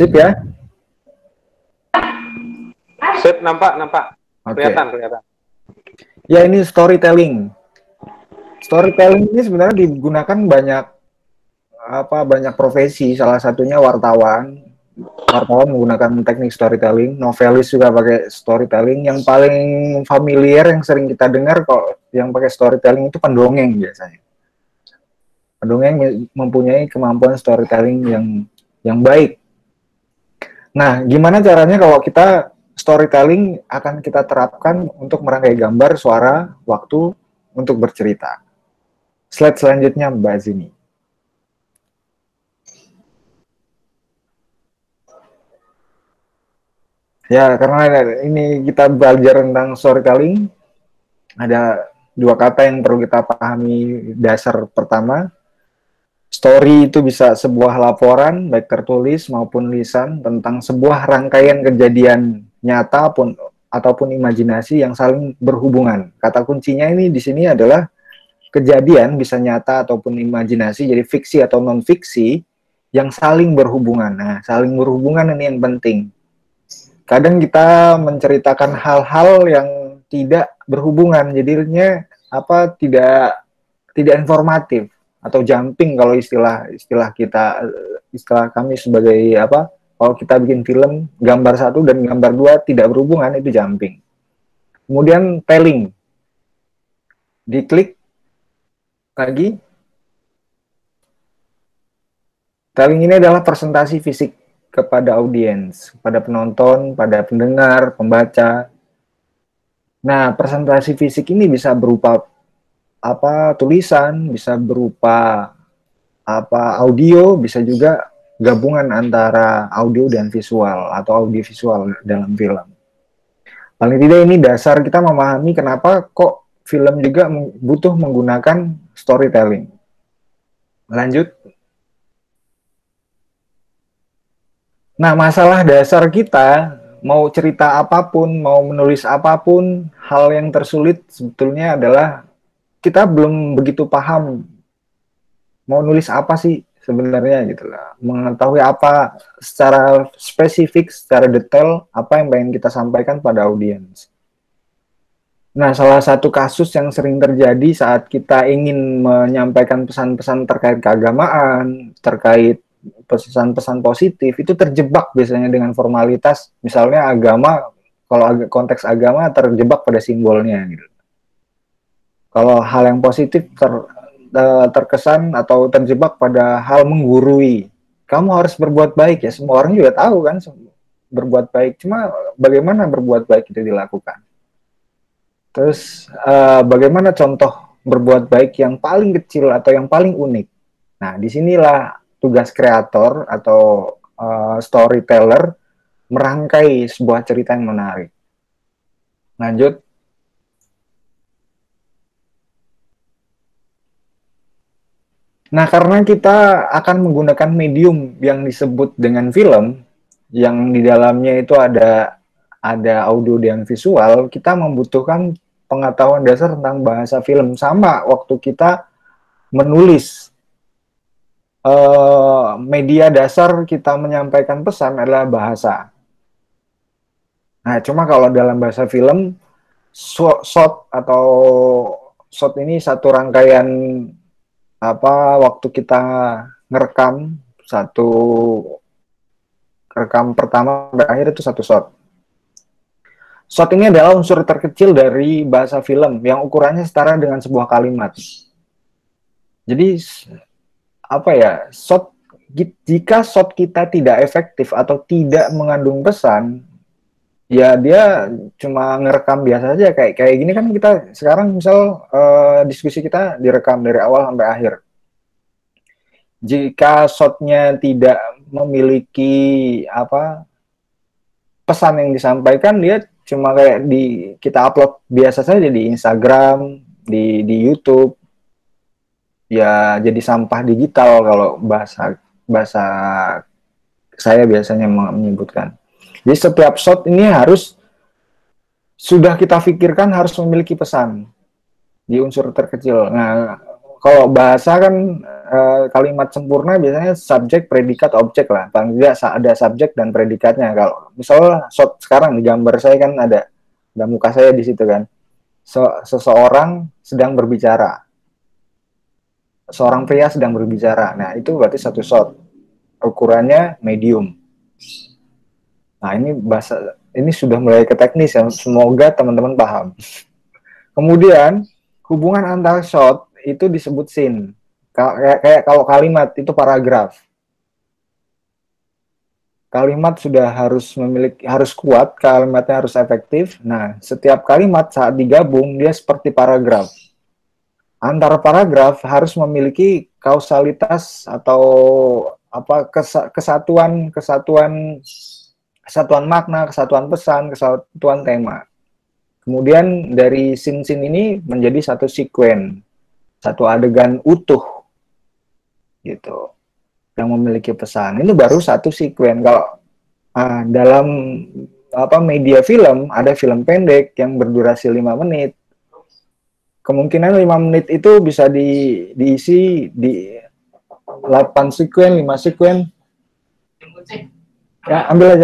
Sip ya? Sip, nampak. Oke. Kelihatan. Ya, ini storytelling. Storytelling ini sebenarnya digunakan banyak profesi, salah satunya wartawan. Wartawan menggunakan teknik storytelling, novelis juga pakai storytelling. Yang paling familiar yang sering kita dengar kok yang pakai storytelling itu pendongeng biasanya. Pendongeng mempunyai kemampuan storytelling yang baik. Nah, gimana caranya kalau kita storytelling akan kita terapkan untuk merangkai gambar, suara, waktu untuk bercerita. Slide selanjutnya Mbak Zini. Ya, karena ini kita belajar tentang storytelling, ada dua kata yang perlu kita pahami dasar pertama. Story itu bisa sebuah laporan, baik tertulis maupun lisan, tentang sebuah rangkaian kejadian nyata ataupun imajinasi yang saling berhubungan. Kata kuncinya ini di sini adalah kejadian bisa nyata ataupun imajinasi, jadi fiksi atau non-fiksi, yang saling berhubungan. Nah, saling berhubungan ini yang penting. Kadang kita menceritakan hal-hal yang tidak berhubungan, jadinya tidak informatif atau jumping kalau istilah kami sebagai kalau kita bikin film gambar satu dan gambar dua tidak berhubungan itu jumping. Kemudian telling, diklik lagi. Telling ini adalah presentasi fisik kepada audiens, pada penonton, pada pendengar, pembaca. Nah, presentasi fisik ini bisa berupa tulisan, bisa berupa audio, bisa juga gabungan antara audio dan visual atau audiovisual dalam film. Paling tidak ini dasar kita memahami kenapa kok film juga butuh menggunakan storytelling. Lanjut. Nah, masalah dasar kita, mau cerita apapun, mau menulis apapun, hal yang tersulit sebetulnya adalah kita belum begitu paham mau nulis apa sih sebenarnya gitu lah. Mengetahui apa secara spesifik, secara detail, apa yang pengen kita sampaikan pada audiens. Nah, salah satu kasus yang sering terjadi saat kita ingin menyampaikan pesan-pesan terkait keagamaan, terkait pesan-pesan positif, itu terjebak biasanya dengan formalitas. Misalnya agama, kalau konteks agama terjebak pada simbolnya gitu. Kalau hal yang positif terkesan atau terjebak pada hal menggurui. Kamu harus berbuat baik ya, semua orang juga tahu kan berbuat baik. Cuma bagaimana berbuat baik itu dilakukan. Terus bagaimana contoh berbuat baik yang paling kecil atau yang paling unik. Nah, disinilah tugas kreator atau storyteller merangkai sebuah cerita yang menarik. Lanjut. Nah, karena kita akan menggunakan medium yang disebut dengan film, yang di dalamnya itu ada audio dan visual, kita membutuhkan pengetahuan dasar tentang bahasa film. Sama waktu kita menulis, media dasar kita menyampaikan pesan adalah bahasa. Nah, cuma kalau dalam bahasa film, shot ini satu rangkaian waktu kita ngerekam rekam pertama dan akhir itu satu shot. Shot ini adalah unsur terkecil dari bahasa film yang ukurannya setara dengan sebuah kalimat. Jadi jika shot kita tidak efektif atau tidak mengandung pesan, ya dia cuma ngerekam biasa saja kayak gini kan. Kita sekarang misal diskusi kita direkam dari awal sampai akhir. Jika shotnya tidak memiliki pesan yang disampaikan, dia cuma kayak kita upload biasa saja di Instagram, di YouTube, ya jadi sampah digital kalau bahasa saya biasanya menyebutkan. Jadi setiap shot ini sudah kita pikirkan harus memiliki pesan di unsur terkecil. Nah, kalau bahasa kan kalimat sempurna biasanya subjek, predikat, objek lah. Paling tidak ada subjek dan predikatnya. Kalau misalnya sekarang di gambar saya kan ada muka saya di situ kan. Seseorang sedang berbicara. Seorang pria sedang berbicara. Nah, itu berarti satu shot. Ukurannya medium. Nah, ini sudah mulai ke teknis ya. Semoga teman-teman paham. Kemudian, hubungan antar shot itu disebut scene. Kayak kalau kalimat itu paragraf. Kalimat sudah harus kuat, kalimatnya harus efektif. Nah, setiap kalimat saat digabung dia seperti paragraf. Antar paragraf harus memiliki kausalitas atau kesatuan makna, kesatuan pesan, kesatuan tema. Kemudian dari scene-scene ini menjadi satu sekuen, satu adegan utuh gitu yang memiliki pesan. Ini baru satu sekuen. Kalau dalam media film ada film pendek yang berdurasi 5 menit. Kemungkinan 5 menit itu bisa diisi di 8 sekuen, 5 sekuen. Ya, ambil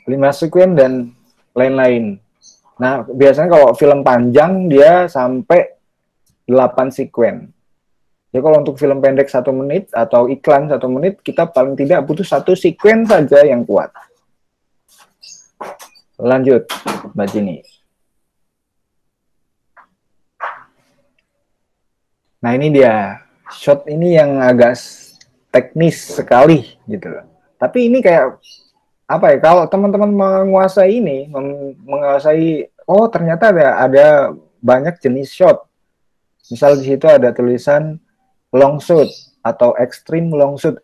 5 sekuen dan lain-lain. Nah, biasanya kalau film panjang dia sampai 8 sekuen. Jadi kalau untuk film pendek 1 menit atau iklan 1 menit, kita paling tidak butuh 1 sekuen saja yang kuat. Lanjut, Mbak Jini. Nah, ini dia. Shot ini yang agak teknis sekali gitu. Tapi ini kayak apa ya? Kalau teman-teman menguasai ini, menguasai ternyata ada banyak jenis shot. Misal di situ ada tulisan long shoot atau extreme long shoot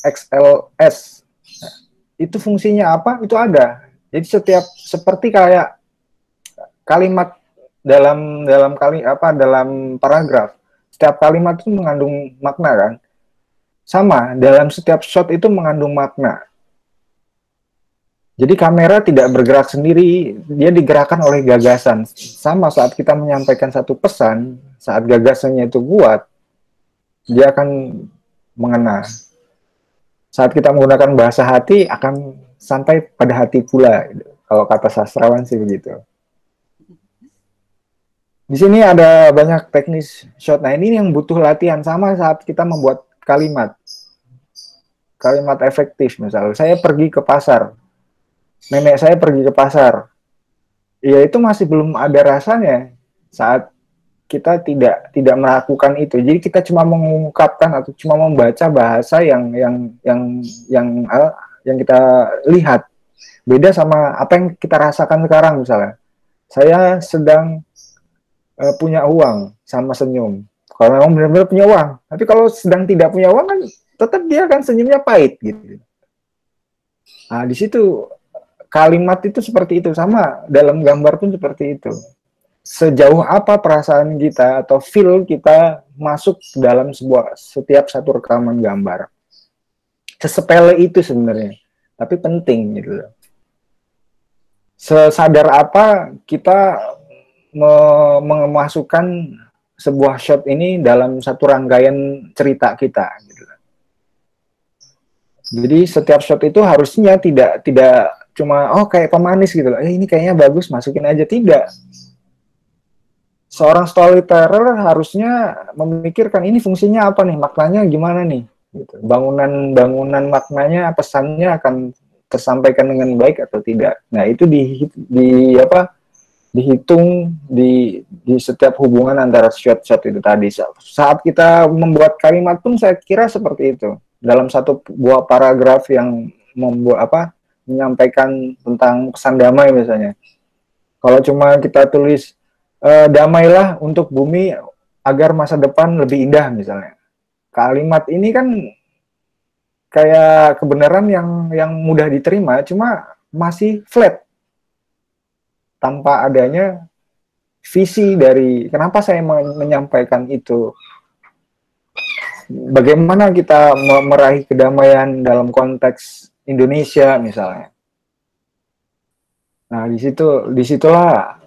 XLS. Nah, itu fungsinya apa? Itu ada. Jadi seperti kayak kalimat dalam paragraf. Setiap kalimat itu mengandung makna kan. Sama, dalam setiap shot itu mengandung makna. Jadi kamera tidak bergerak sendiri, dia digerakkan oleh gagasan. Sama saat kita menyampaikan satu pesan, saat gagasannya itu kuat, dia akan mengena. Saat kita menggunakan bahasa hati, akan sampai pada hati pula. Kalau kata sastrawan sih begitu. Di sini ada banyak teknis shot. Nah, ini yang butuh latihan sama saat kita membuat kalimat. Kalimat efektif misalnya. Saya pergi ke pasar. Nenek saya pergi ke pasar. Ya itu masih belum ada rasanya saat kita tidak melakukan itu. Jadi kita cuma mengungkapkan atau cuma membaca bahasa yang kita lihat. Beda sama apa yang kita rasakan sekarang misalnya. Saya sedang punya uang sama senyum. Kalau memang benar-benar punya uang. Tapi kalau sedang tidak punya uang kan tetap dia akan senyumnya pahit gitu. Nah, di situ kalimat itu seperti itu, sama dalam gambar pun seperti itu. Sejauh apa perasaan kita atau feel kita masuk dalam setiap satu rekaman gambar. Sesepele itu sebenarnya, tapi penting gitu. Sesadar apa kita memasukkan sebuah shot ini dalam satu rangkaian cerita kita gitu. Jadi setiap shot itu harusnya tidak cuma kayak pemanis gitu loh. Ini kayaknya bagus, masukin aja, tidak. Seorang storyteller harusnya memikirkan ini fungsinya apa nih, maknanya gimana nih gitu. Bangunan maknanya, pesannya akan tersampaikan dengan baik atau tidak. Nah, itu dihitung di setiap hubungan antara shot-shot itu tadi. Saat kita membuat kalimat pun saya kira seperti itu. Dalam satu buah paragraf yang menyampaikan tentang pesan damai misalnya. Kalau cuma kita tulis damailah untuk bumi agar masa depan lebih indah misalnya. Kalimat ini kan kayak kebenaran yang mudah diterima, cuma masih flat. Tanpa adanya visi dari kenapa saya menyampaikan itu. Bagaimana kita meraih kedamaian dalam konteks Indonesia misalnya. Nah, disitulah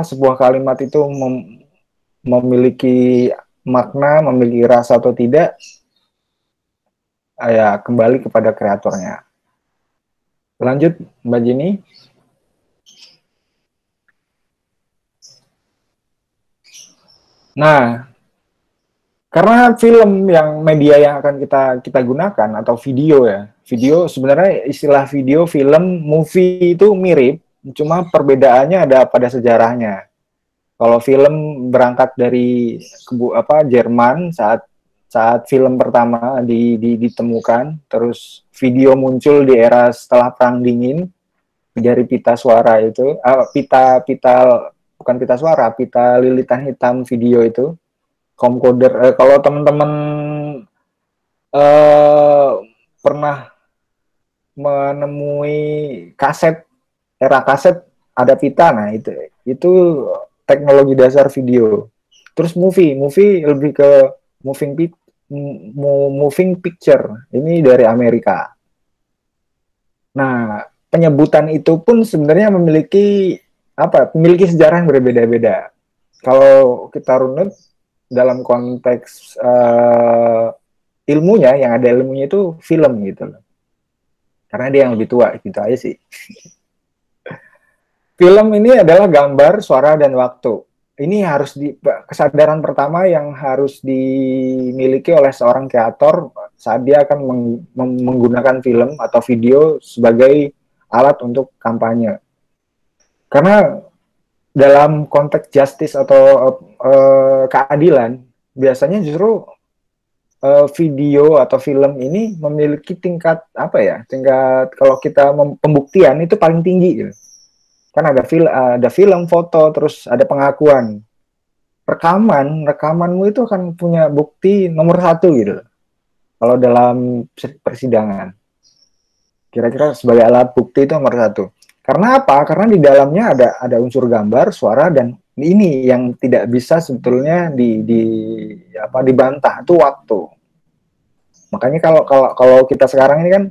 sebuah kalimat itu memiliki makna, memiliki rasa atau tidak, ya kembali kepada kreatornya. Lanjut, Mbak Jenny. Nah, karena film yang media yang akan kita gunakan atau video ya, video sebenarnya istilah video, film, movie itu mirip, cuma perbedaannya ada pada sejarahnya. Kalau film berangkat dari Jerman saat saat film pertama ditemukan, terus video muncul di era setelah Perang Dingin dari pita suara itu, pita pita bukan pita suara, pita lilitan hitam video itu, camcorder. Kalau teman-teman eh, pernah menemui kaset, era kaset ada pita, nah itu teknologi dasar video. Terus movie lebih ke moving picture, ini dari Amerika. Nah, penyebutan itu pun sebenarnya memiliki sejarah yang berbeda-beda. Kalau kita runut dalam konteks ilmunya, yang ada ilmunya itu film gitu loh. Karena dia yang lebih tua, gitu aja sih. Film ini adalah gambar, suara, dan waktu. Ini kesadaran pertama yang harus dimiliki oleh seorang kreator saat dia akan menggunakan film atau video sebagai alat untuk kampanye. Karena dalam konteks justice atau keadilan, biasanya justru video atau film ini memiliki tingkat kalau kita pembuktian itu paling tinggi gitu. Kan ada film, foto, terus ada pengakuan. Rekamanmu itu akan punya bukti nomor 1 gitu. Kalau dalam persidangan, kira-kira sebagai alat bukti itu nomor 1. Karena apa? Karena di dalamnya ada unsur gambar, suara, dan ini yang tidak bisa sebetulnya dibantah, itu waktu. Makanya kalau kita sekarang ini kan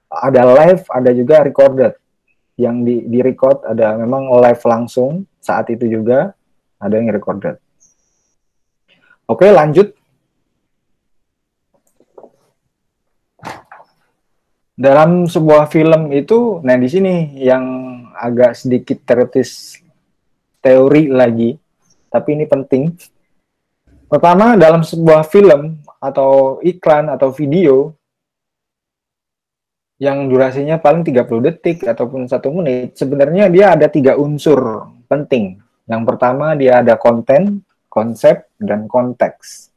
ada live, ada juga recorded. Yang di record ada memang live langsung saat itu juga, ada yang recorded. Oke, lanjut. Dalam sebuah film itu, nah di sini yang agak sedikit teori lagi, tapi ini penting. Pertama, dalam sebuah film atau iklan atau video yang durasinya paling 30 detik ataupun 1 menit, sebenarnya dia ada 3 unsur penting. Yang pertama, dia ada konten, konsep, dan konteks.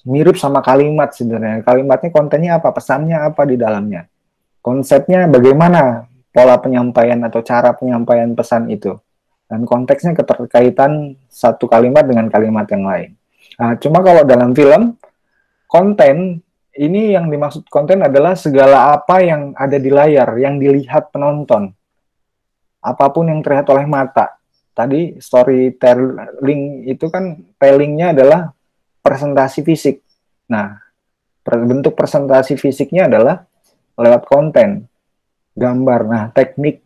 Mirip sama kalimat sebenarnya. Kalimatnya, kontennya apa, pesannya apa di dalamnya. Konsepnya bagaimana pola penyampaian atau cara penyampaian pesan itu. Dan konteksnya keterkaitan satu kalimat dengan kalimat yang lain. Nah, cuma kalau dalam film, konten, ini yang dimaksud konten adalah segala apa yang ada di layar, yang dilihat penonton. Apapun yang terlihat oleh mata. Tadi storytelling itu kan tellingnya adalah presentasi fisik. Nah, bentuk presentasi fisiknya adalah lewat konten, gambar. Nah, teknik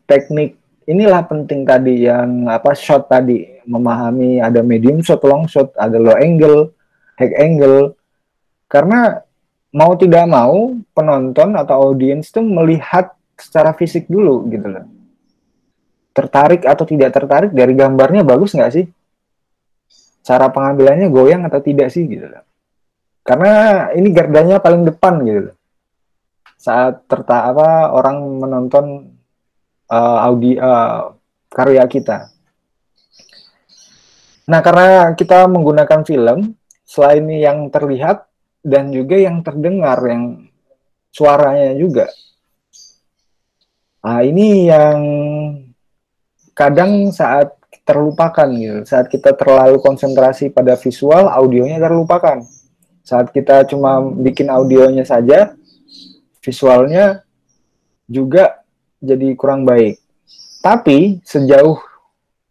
inilah penting tadi yang shot tadi, memahami ada medium shot, long shot, ada low angle, high angle. Karena mau tidak mau penonton atau audiens itu melihat secara fisik dulu gitu loh. Tertarik atau tidak tertarik dari gambarnya bagus nggak sih? Cara pengambilannya goyang atau tidak sih gitu loh. Karena ini gardanya paling depan gitu loh. Saat orang menonton karya kita. Nah, karena kita menggunakan film, selain yang terlihat dan juga yang terdengar, yang suaranya juga. Nah, ini yang kadang saat terlupakan gitu. Saat kita terlalu konsentrasi pada visual, audionya terlupakan. Saat kita cuma bikin audionya saja, visualnya juga jadi kurang baik. Tapi sejauh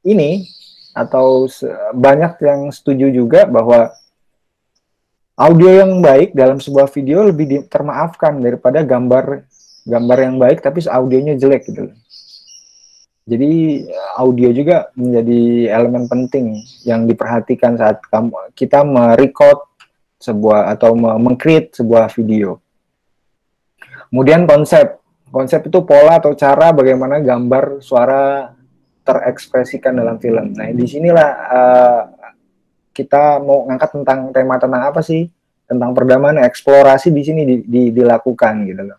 ini, atau banyak yang setuju juga bahwa audio yang baik dalam sebuah video lebih termaafkan daripada gambar yang baik tapi audionya jelek gitu. Jadi audio juga menjadi elemen penting yang diperhatikan saat kita merecord sebuah atau meng-create sebuah video. Kemudian konsep itu pola atau cara bagaimana gambar suara terekspresikan dalam film. Nah, di sinilah kita mau ngangkat tentang apa sih? Tentang perdamaian, eksplorasi di sini dilakukan gitu loh.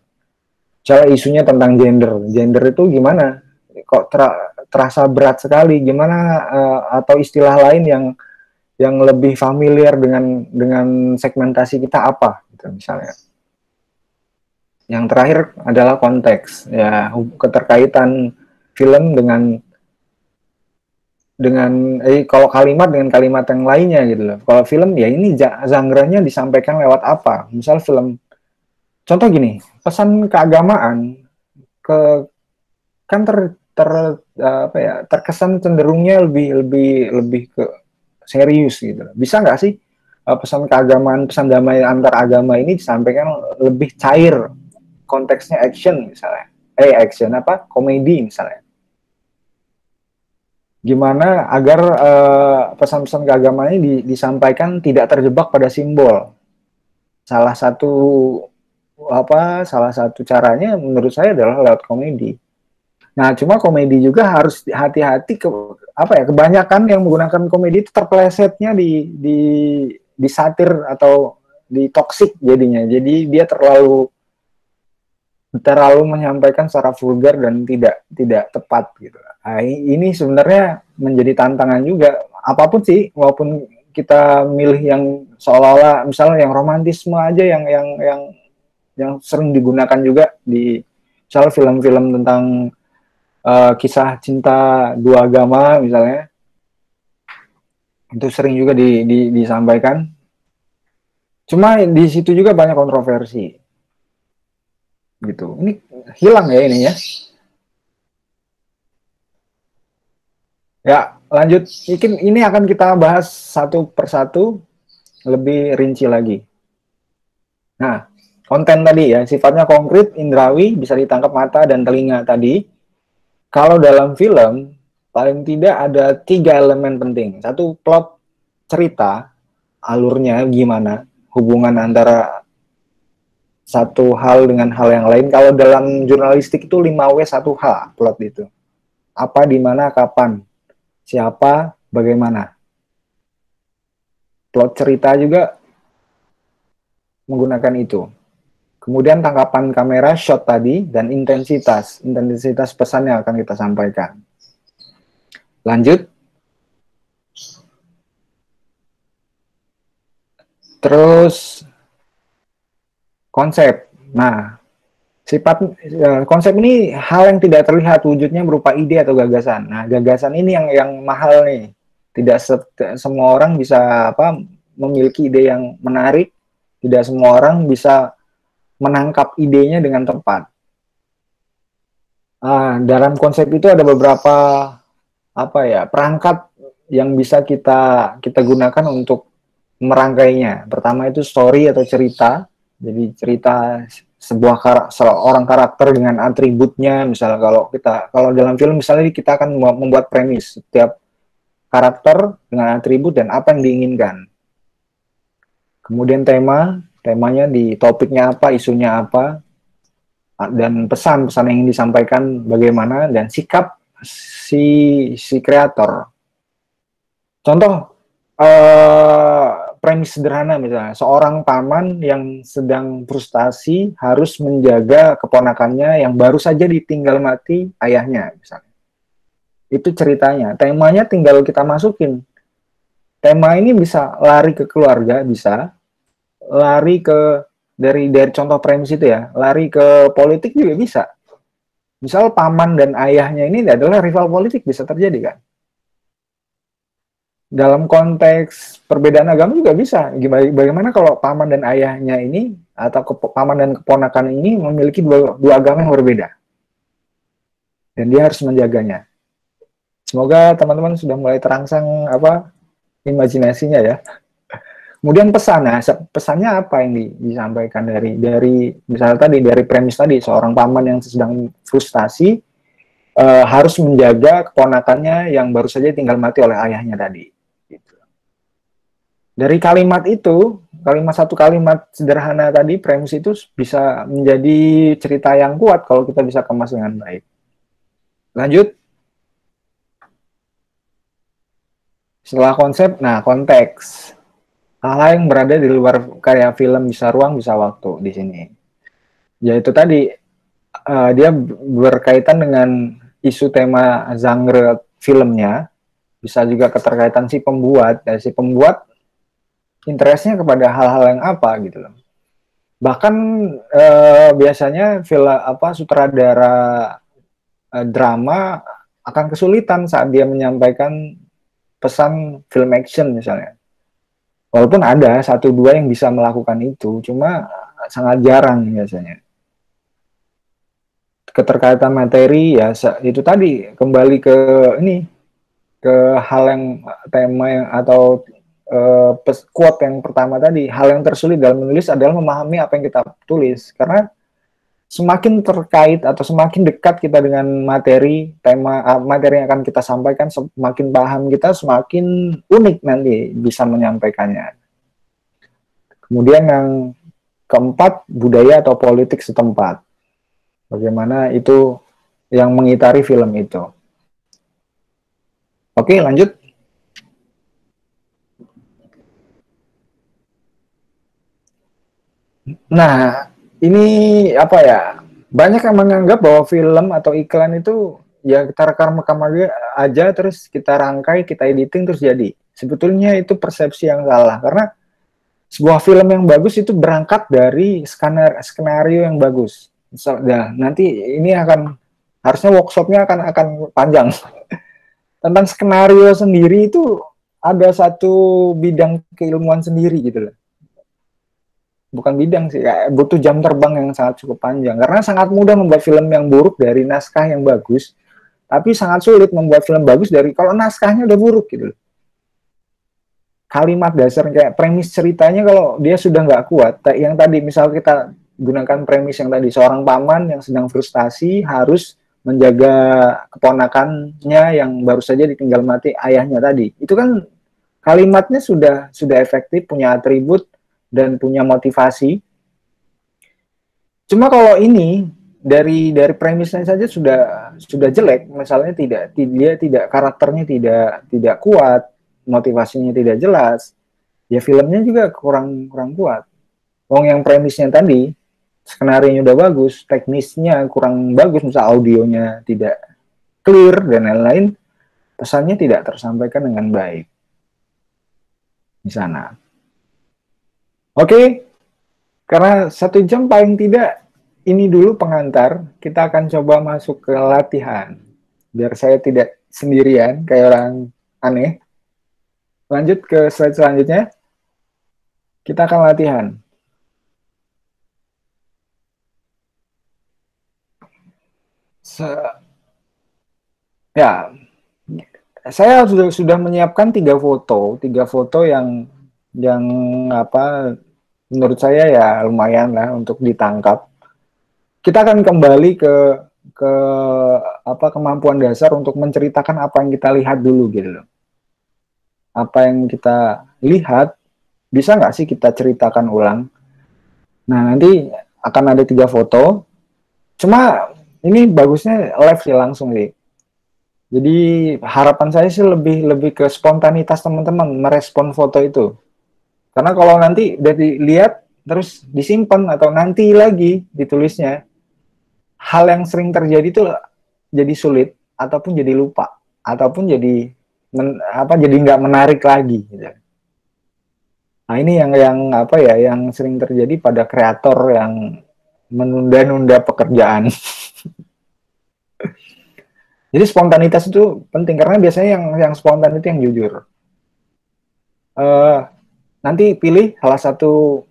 Misalnya isunya tentang gender itu gimana? Kok terasa berat sekali? Gimana atau istilah lain yang lebih familiar dengan segmentasi kita apa? Gitu misalnya. Yang terakhir adalah konteks, ya keterkaitan film kalau kalimat dengan kalimat yang lainnya gitu loh. Kalau film ya ini genre-nya disampaikan lewat apa? Misal film, contoh gini, pesan keagamaan kan apa ya, terkesan cenderungnya lebih ke serius gitu loh. Bisa nggak sih pesan keagamaan, pesan damai antar agama ini disampaikan lebih cair, konteksnya action misalnya, action apa, komedi misalnya. Gimana agar pesan-pesan keagamaan ini disampaikan tidak terjebak pada simbol. Salah satu caranya menurut saya adalah lewat komedi. Nah, cuma komedi juga harus hati-hati kebanyakan yang menggunakan komedi itu terpelesetnya di satir atau di toksik jadinya. Jadi dia terlalu menyampaikan secara vulgar dan tidak tepat gitu. Nah, ini sebenarnya menjadi tantangan juga. Apapun sih, walaupun kita milih yang seolah-olah misalnya yang romantisme aja yang sering digunakan juga di misalnya film-film tentang kisah cinta dua agama misalnya, itu sering juga disampaikan. Cuma di situ juga banyak kontroversi gitu. Ini hilang ya ini ya. Ya, lanjut. Ini akan kita bahas satu persatu lebih rinci lagi. Nah, konten tadi ya, sifatnya konkret, indrawi, bisa ditangkap mata dan telinga tadi. Kalau dalam film, paling tidak ada 3 elemen penting. Satu, plot cerita, alurnya gimana, hubungan antara satu hal dengan hal yang lain. Kalau dalam jurnalistik itu 5W 1H plot itu. Apa, di mana, kapan, siapa, bagaimana. Plot cerita juga menggunakan itu. Kemudian tangkapan kamera, shot tadi, dan intensitas pesan yang akan kita sampaikan. Lanjut. Terus konsep. Nah, konsep ini hal yang tidak terlihat, wujudnya berupa ide atau gagasan. Nah, gagasan ini yang mahal nih. Tidak semua orang bisa memiliki ide yang menarik. Tidak semua orang bisa menangkap idenya dengan tepat. Dalam konsep itu ada beberapa perangkat yang bisa kita gunakan untuk merangkainya. Pertama itu story atau cerita. Jadi cerita seorang karakter dengan atributnya. Misalnya kalau dalam film misalnya kita akan membuat premis setiap karakter dengan atribut dan apa yang diinginkan. Kemudian temanya di topiknya apa, isunya apa, dan pesan-pesan yang ingin disampaikan bagaimana, dan sikap si kreator. Contoh premis sederhana misalnya, seorang paman yang sedang frustasi harus menjaga keponakannya yang baru saja ditinggal mati ayahnya misalnya. Itu ceritanya. Temanya tinggal kita masukin. Tema ini bisa lari ke keluarga, bisa lari ke dari contoh premis itu ya, lari ke politik juga bisa. Misal paman dan ayahnya ini adalah rival politik, bisa terjadi kan. Dalam konteks perbedaan agama juga bisa. Bagaimana kalau paman dan ayahnya ini atau paman dan keponakan ini memiliki dua agama yang berbeda, dan dia harus menjaganya. Semoga teman-teman sudah mulai terangsang imajinasinya ya. Kemudian pesannya apa yang disampaikan dari misalnya tadi dari premis tadi, seorang paman yang sedang frustasi harus menjaga keponakannya yang baru saja tinggal mati oleh ayahnya tadi. Gitu. Dari kalimat itu, satu kalimat sederhana tadi, premis itu bisa menjadi cerita yang kuat kalau kita bisa kemas dengan baik. Lanjut. Setelah konsep, nah konteks. Hal-hal yang berada di luar karya film, bisa ruang, bisa waktu di sini. Yaitu tadi, dia berkaitan dengan isu tema genre filmnya, bisa juga keterkaitan si pembuat, dan si pembuat interestnya kepada hal-hal yang apa gitu loh. Bahkan biasanya sutradara drama akan kesulitan saat dia menyampaikan pesan film action misalnya. Walaupun ada satu dua yang bisa melakukan itu, cuma sangat jarang biasanya. Keterkaitan materi ya itu tadi kembali ke ini, ke hal yang tema yang atau quote yang pertama tadi, hal yang tersulit dalam menulis adalah memahami apa yang kita tulis, karena semakin terkait atau semakin dekat kita dengan materi materi yang akan kita sampaikan, semakin paham kita, semakin unik nanti bisa menyampaikannya. Kemudian yang keempat, budaya atau politik setempat, bagaimana itu yang mengitari film itu. Oke, lanjut. Nah, ini apa ya? Banyak yang menganggap bahwa film atau iklan itu ya kita rekam aja, terus kita rangkai, kita editing, terus jadi. Sebetulnya itu persepsi yang salah, karena sebuah film yang bagus itu berangkat dari skenario yang bagus. Nah, nanti ini harusnya workshopnya akan panjang. Tentang skenario sendiri itu ada satu bidang keilmuan sendiri gitu loh. Bukan bidang sih, butuh jam terbang yang sangat cukup panjang, karena sangat mudah membuat film yang buruk dari naskah yang bagus, tapi sangat sulit membuat film bagus dari kalau naskahnya udah buruk gitu. Kalimat dasar kayak premis ceritanya kalau dia sudah nggak kuat, yang tadi misal kita gunakan premis yang tadi, seorang paman yang sedang frustasi harus menjaga keponakannya yang baru saja ditinggal mati ayahnya tadi, itu kan kalimatnya sudah efektif, punya atribut dan punya motivasi. Cuma kalau ini dari premisnya saja sudah jelek, misalnya dia tidak karakternya tidak kuat, motivasinya tidak jelas, ya filmnya juga kurang kuat. Wong yang premisnya tadi, skenario udah bagus, teknisnya kurang bagus, misal audionya tidak clear dan lain-lain, pesannya tidak tersampaikan dengan baik di sana. Oke, karena 1 jam paling tidak, ini dulu pengantar, kita akan coba masuk ke latihan. Biar saya tidak sendirian, kayak orang aneh. Lanjut ke slide selanjutnya. Kita akan latihan. Ya, saya sudah menyiapkan 3 foto yang apa, menurut saya ya lumayan lah untuk ditangkap. Kita akan kembali ke kemampuan dasar untuk menceritakan apa yang kita lihat dulu gitu loh. Apa yang kita lihat bisa nggak sih kita ceritakan ulang? Nah, nanti akan ada 3 foto. Cuma ini bagusnya live sih, langsung sih. Jadi harapan saya sih lebih ke spontanitas teman-teman merespon foto itu. Karena kalau nanti udah dilihat terus disimpan atau nanti lagi ditulisnya, hal yang sering terjadi itu jadi sulit ataupun jadi lupa ataupun jadi jadi nggak menarik lagi gitu. Nah, ini yang sering terjadi pada kreator yang menunda-nunda pekerjaan. Jadi spontanitas itu penting, karena biasanya yang spontan itu yang jujur. Nanti pilih salah satu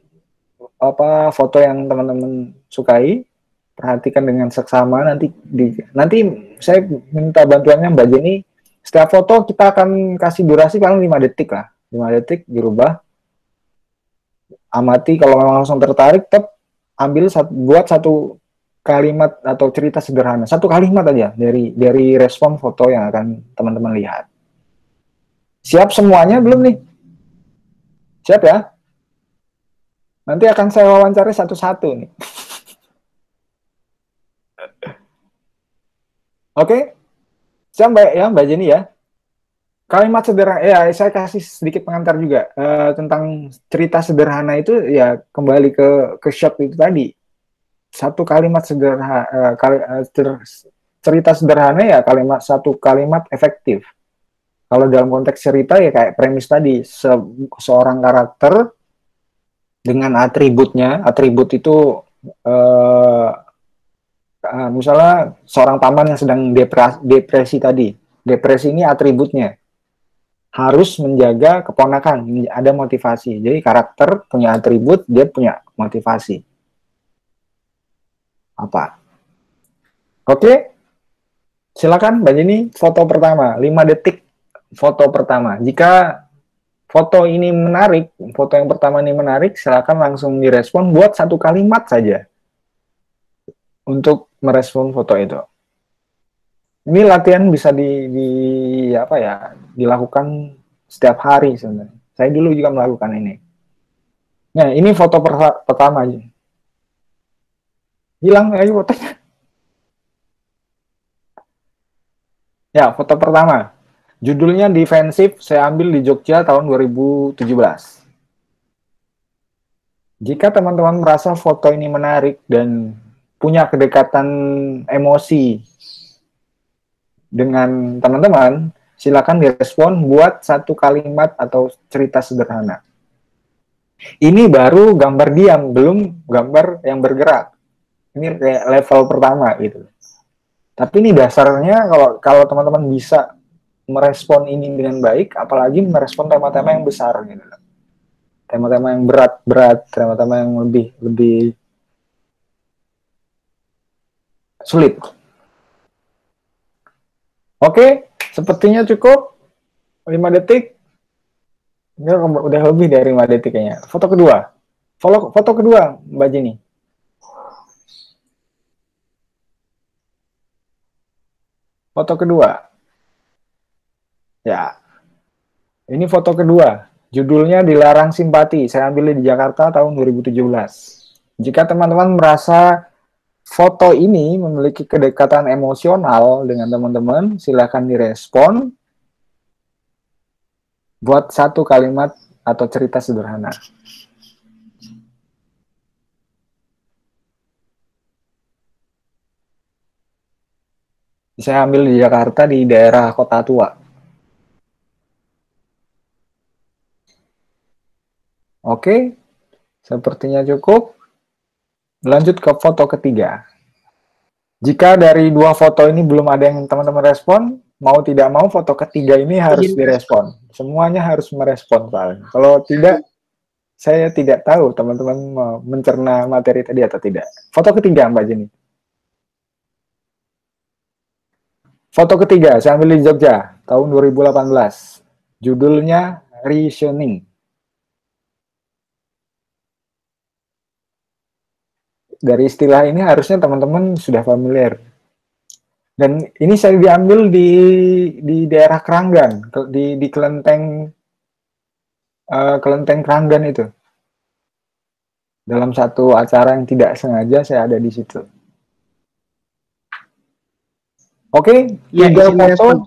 foto yang teman-teman sukai, perhatikan dengan seksama. Nanti saya minta bantuannya Mbak Jenny. Setiap foto kita akan kasih durasi paling 5 detik lah. 5 detik dirubah. Amati, kalau memang langsung tertarik, buat satu kalimat atau cerita sederhana, satu kalimat aja dari respon foto yang akan teman-teman lihat. Siap semuanya belum nih? Siap ya? Nanti akan saya wawancara satu-satu nih. Oke? Siap Mbak Jenny ya? Kalimat sederhana, ya saya kasih sedikit pengantar juga tentang cerita sederhana itu ya kembali ke shot itu tadi. Satu kalimat sederhana, cerita sederhana ya satu kalimat efektif. Kalau dalam konteks cerita ya kayak premis tadi, seorang karakter dengan atributnya, atribut itu misalnya seorang paman yang sedang depresi tadi, depresi ini atributnya harus menjaga keponakan, ada motivasi. Jadi karakter punya atribut, dia punya motivasi. Apa? Oke, silakan Mbak Jenny, foto pertama, 5 detik foto pertama. Jika foto ini menarik, foto yang pertama ini menarik, silakan langsung direspon buat satu kalimat saja untuk merespon foto itu. Ini latihan bisa dilakukan setiap hari sebenarnya. Saya dulu juga melakukan ini. Nah, ini foto pertama aja. Hilang aja fotonya. Ya, foto pertama. Judulnya Defensif, saya ambil di Jogja tahun 2017. Jika teman-teman merasa foto ini menarik dan punya kedekatan emosi dengan teman-teman, silakan direspon buat satu kalimat atau cerita sederhana. Ini baru gambar diam, belum gambar yang bergerak. Ini kayak level pertama gitu. Tapi ini dasarnya kalau teman-teman bisa merespon ini dengan baik, apalagi merespon tema-tema yang besar gitu. Tema-tema yang berat-berat, tema-tema yang lebih sulit. Oke, sepertinya cukup 5 detik. Ini udah lebih dari 5 detik kayaknya. Foto kedua. Foto kedua, Mbak Jenny. Foto kedua. Ya. Ini foto kedua. Judulnya Dilarang Simpati. Saya ambil di Jakarta tahun 2017. Jika teman-teman merasa foto ini memiliki kedekatan emosional dengan teman-teman, silakan direspon buat satu kalimat atau cerita sederhana. Saya ambil di Jakarta di daerah Kota Tua. Oke, sepertinya cukup. Lanjut ke foto ketiga. Jika dari dua foto ini belum ada yang teman-teman respon, mau tidak mau foto ketiga ini harus direspon. Semuanya harus merespon, Pak. Kalau tidak, saya tidak tahu teman-teman mencerna materi tadi atau tidak. Foto ketiga, Mbak Jenny. Foto ketiga, saya ambil di Jogja, tahun 2018. Judulnya Reasoning. Dari istilah ini harusnya teman-teman sudah familiar. Dan ini saya diambil di daerah Keranggan, di Kelenteng Keranggan itu. Dalam satu acara yang tidak sengaja saya ada di situ. Oke, ya, tiga foto.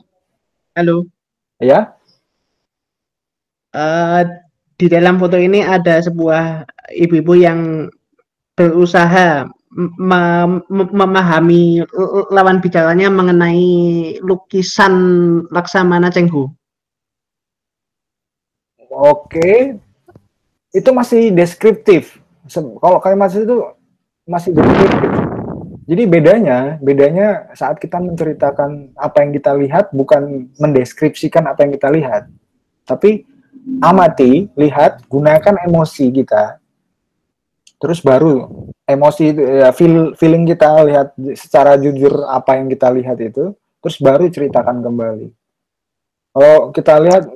Halo. Ya. Di dalam foto ini ada sebuah ibu-ibu yang berusaha memahami lawan bicaranya mengenai lukisan Laksamana Cheng Ho. Oke, itu masih deskriptif. Kalau kalimat itu masih deskriptif. Jadi bedanya saat kita menceritakan apa yang kita lihat bukan mendeskripsikan apa yang kita lihat, tapi amati, lihat, gunakan emosi kita. Terus baru emosi ya, feeling kita lihat secara jujur apa yang kita lihat itu, terus baru ceritakan kembali. Kalau kita lihat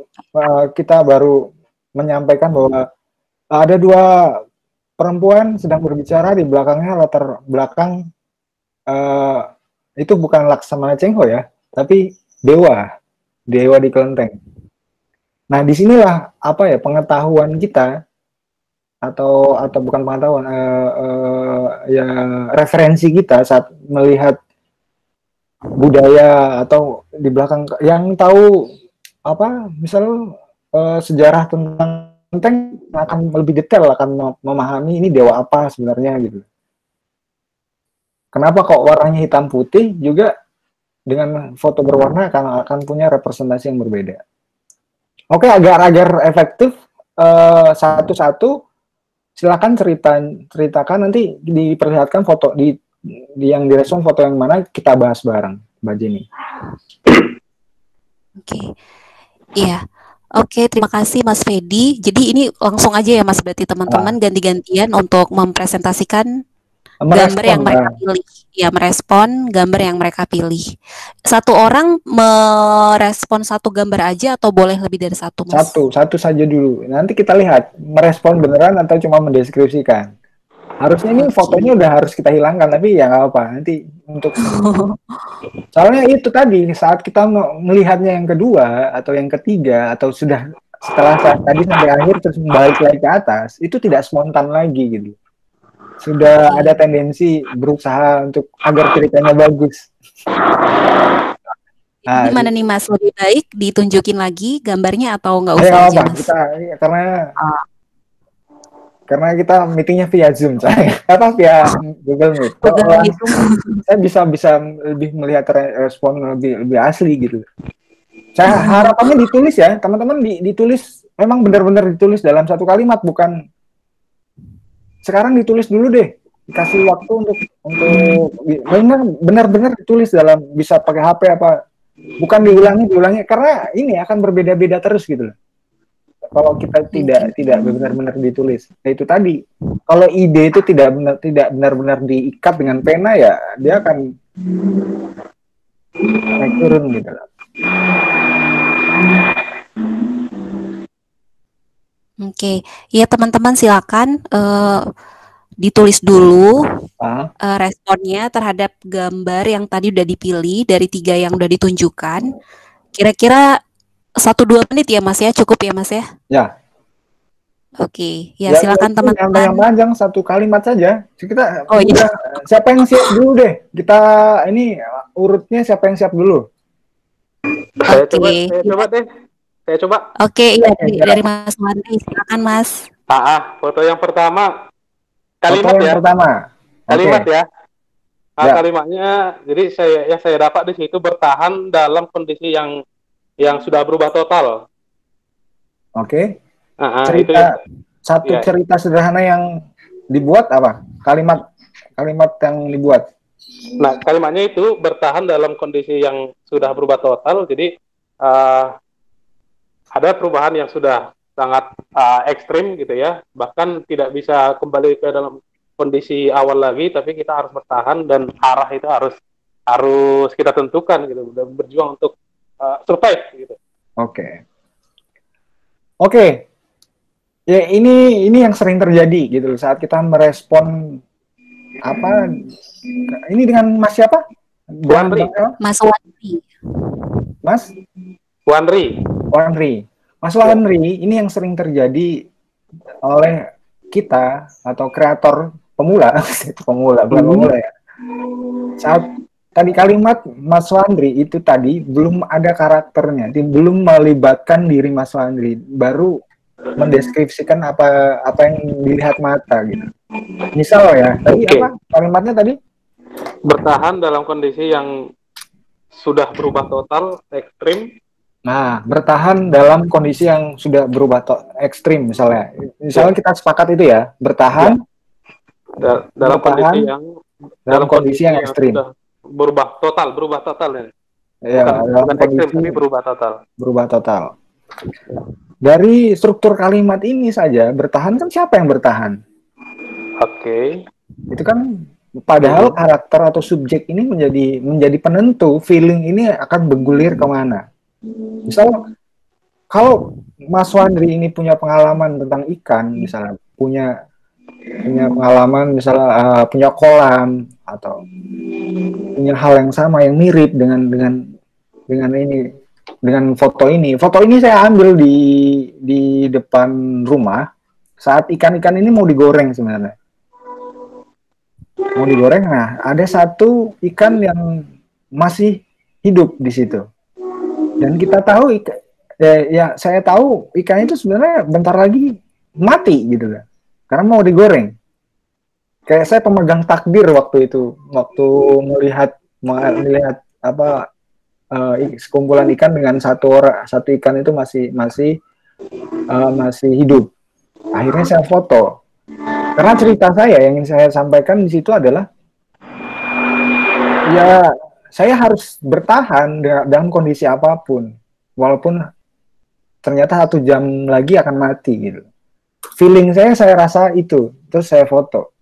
kita baru menyampaikan bahwa ada dua perempuan sedang berbicara, di belakangnya latar belakang eh, itu bukan Laksamana Cheng Ho ya, tapi dewa di kelenteng. Nah, disinilah apa ya pengetahuan kita atau bukan pengetahuan ya referensi kita saat melihat budaya atau di belakang yang tahu apa misal sejarah tentang kelenteng akan lebih detail akan memahami ini dewa apa sebenarnya gitu. Kenapa kok warnanya hitam putih juga dengan foto berwarna akan punya representasi yang berbeda. Oke, agar efektif satu-satu silakan ceritakan nanti diperlihatkan foto di yang direspon foto yang mana kita bahas bareng Mbak Jenny. Oke. Iya. Oke, terima kasih Mas Fedi. Jadi ini langsung aja ya Mas, berarti teman-teman ganti-gantian untuk mempresentasikan gambar yang mereka pilih. Ya, merespon gambar yang mereka pilih. Satu orang merespon satu gambar aja atau boleh lebih dari satu, Mas? Satu saja dulu. Nanti kita lihat merespon beneran atau cuma mendeskripsikan. Harusnya ini fotonya udah harus kita hilangkan, tapi ya nggak apa. Nanti untuk soalnya itu tadi saat kita melihatnya yang kedua atau yang ketiga atau sudah setelah tadi sampai akhir terus balik lagi ke atas, itu tidak spontan lagi gitu. Sudah ada tendensi berusaha untuk agar ceritanya bagus. Nah, gimana nih Mas, lebih baik ditunjukin lagi gambarnya atau nggak usah aja Mas? Karena kita meetingnya via Zoom, via Google Meet. Saya bisa lebih melihat respon lebih asli gitu. Saya harapannya ditulis ya, teman-teman ditulis memang benar-benar ditulis dalam satu kalimat, bukan sekarang ditulis dulu deh, dikasih waktu untuk benar-benar ditulis dalam bisa pakai HP apa, bukan diulangi karena ini akan berbeda-beda terus gitu loh. Kalau kita tidak benar-benar ditulis, nah itu tadi. Kalau ide itu tidak benar-benar diikat dengan pena ya, dia akan naik turun gitu loh. Oke, ya teman-teman silakan ditulis dulu responnya terhadap gambar yang tadi udah dipilih dari 3 yang udah ditunjukkan. Kira-kira 1-2 menit ya Mas ya, cukup ya Mas ya? Ya. Oke, ya silakan teman-teman. Yang panjang 1 kalimat saja. Kita siapa yang siap dulu deh? Kita ini urutnya siapa yang siap dulu? Saya coba deh. Saya coba. Oke, iya dari Mas Wandi, silakan Mas. Foto yang pertama. Kalimat foto yang pertama. Kalimat ya. Kalimatnya, jadi saya dapat di situ bertahan dalam kondisi yang sudah berubah total. Oke. Cerita sederhana yang dibuat apa? Kalimat yang dibuat. Nah, kalimatnya itu bertahan dalam kondisi yang sudah berubah total. Jadi ada perubahan yang sudah sangat ekstrim gitu ya. Bahkan tidak bisa kembali ke dalam kondisi awal lagi, tapi kita harus bertahan dan arah itu harus kita tentukan gitu. Dan berjuang untuk survive gitu. Oke. Ya ini yang sering terjadi gitu saat kita merespon apa ini dengan Mas siapa? Wanri. Mas Wanri. Mas Wanri. Mas Wanri, ini yang sering terjadi oleh kita atau kreator pemula, bukan pemula ya. Saat tadi kalimat Mas Wanri itu tadi belum ada karakternya, belum melibatkan diri Mas Wanri, baru mendeskripsikan apa yang dilihat mata gitu. Misal ya, tadi apa kalimatnya tadi? Bertahan dalam kondisi yang sudah berubah total, ekstrim. Nah, bertahan dalam kondisi yang sudah berubah ekstrim misalnya. Misalnya kita sepakat itu ya, bertahan dalam kondisi yang ekstrim. Berubah total ya. Ya, dalam kondisi ekstrim, tapi berubah total. Dari struktur kalimat ini saja, bertahan kan siapa yang bertahan? Oke. Itu kan padahal karakter atau subjek ini menjadi penentu feeling ini akan bergulir kemana. Misal kalau Mas Wandri ini punya pengalaman tentang ikan, misalnya punya punya pengalaman misalnya punya kolam atau punya hal yang sama yang mirip dengan ini dengan foto ini. Foto ini saya ambil di depan rumah saat ikan-ikan ini mau digoreng sebenarnya. Mau digoreng, nah ada satu ikan yang masih hidup di situ. Dan kita tahu ya saya tahu ikan itu sebenarnya bentar lagi mati gitu kan. Karena mau digoreng. Kayak saya pemegang takdir waktu itu, waktu melihat apa sekumpulan ikan dengan satu ikan itu masih hidup. Akhirnya saya foto. Karena cerita saya yang ingin saya sampaikan di situ adalah ya saya harus bertahan dalam kondisi apapun, walaupun ternyata 1 jam lagi akan mati gitu. Feeling saya rasa itu, terus saya foto.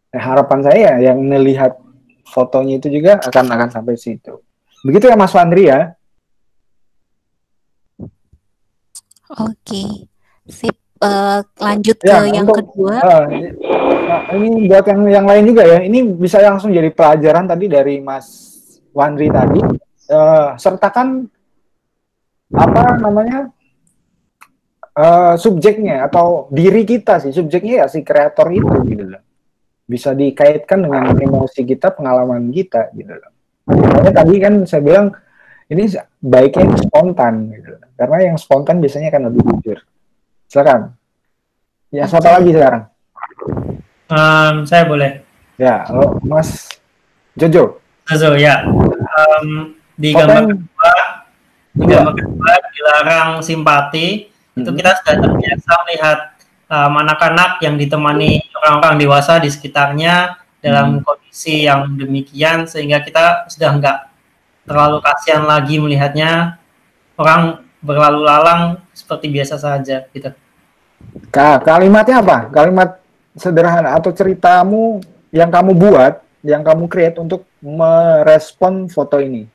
Harapan saya yang melihat fotonya itu juga akan sampai situ. Begitu ya Mas Fandri ya. Oke, sip. Lanjut Ya, ke yang kedua. ini buat yang lain juga ya. Ini bisa langsung jadi pelajaran tadi dari Mas Wandri tadi. Sertakan apa namanya subjeknya atau diri kita sih. Subjeknya ya si kreator itu gitu loh. Bisa dikaitkan dengan emosi kita, pengalaman kita gitu loh. Makanya tadi kan saya bilang ini baiknya spontan gitu. Karena yang spontan biasanya kan lebih jujur. Silakan. Ya, siapa lagi sekarang? Saya boleh. Ya, Mas Jojo. Jojo ya. Di gambar kedua dilarang simpati. Itu kita sudah terbiasa melihat anak-anak yang ditemani orang-orang dewasa di sekitarnya dalam kondisi yang demikian, sehingga kita sudah nggak terlalu kasihan lagi melihatnya orang berlalu lalang seperti biasa saja gitu. Kalimatnya apa? Kalimat sederhana atau ceritamu yang kamu buat, yang kamu create untuk merespon foto ini?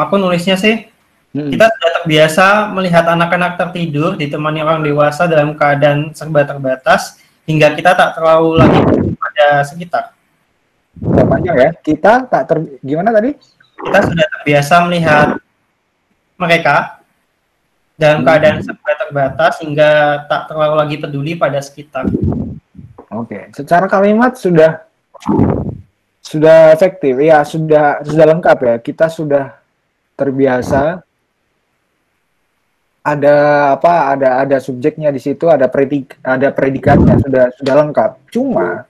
Aku nulisnya sih, kita sudah terbiasa melihat anak-anak tertidur ditemani orang dewasa dalam keadaan serba terbatas, hingga kita tak terlalu lagi pada sekitar. Panjang ya, kita gimana tadi? Kita sudah terbiasa melihat mereka dalam keadaan serba terbatas hingga tak terlalu lagi peduli pada sekitar. Oke, secara kalimat sudah efektif ya, sudah lengkap ya. Kita sudah terbiasa ada subjeknya di situ, ada predikatnya, sudah lengkap. Cuma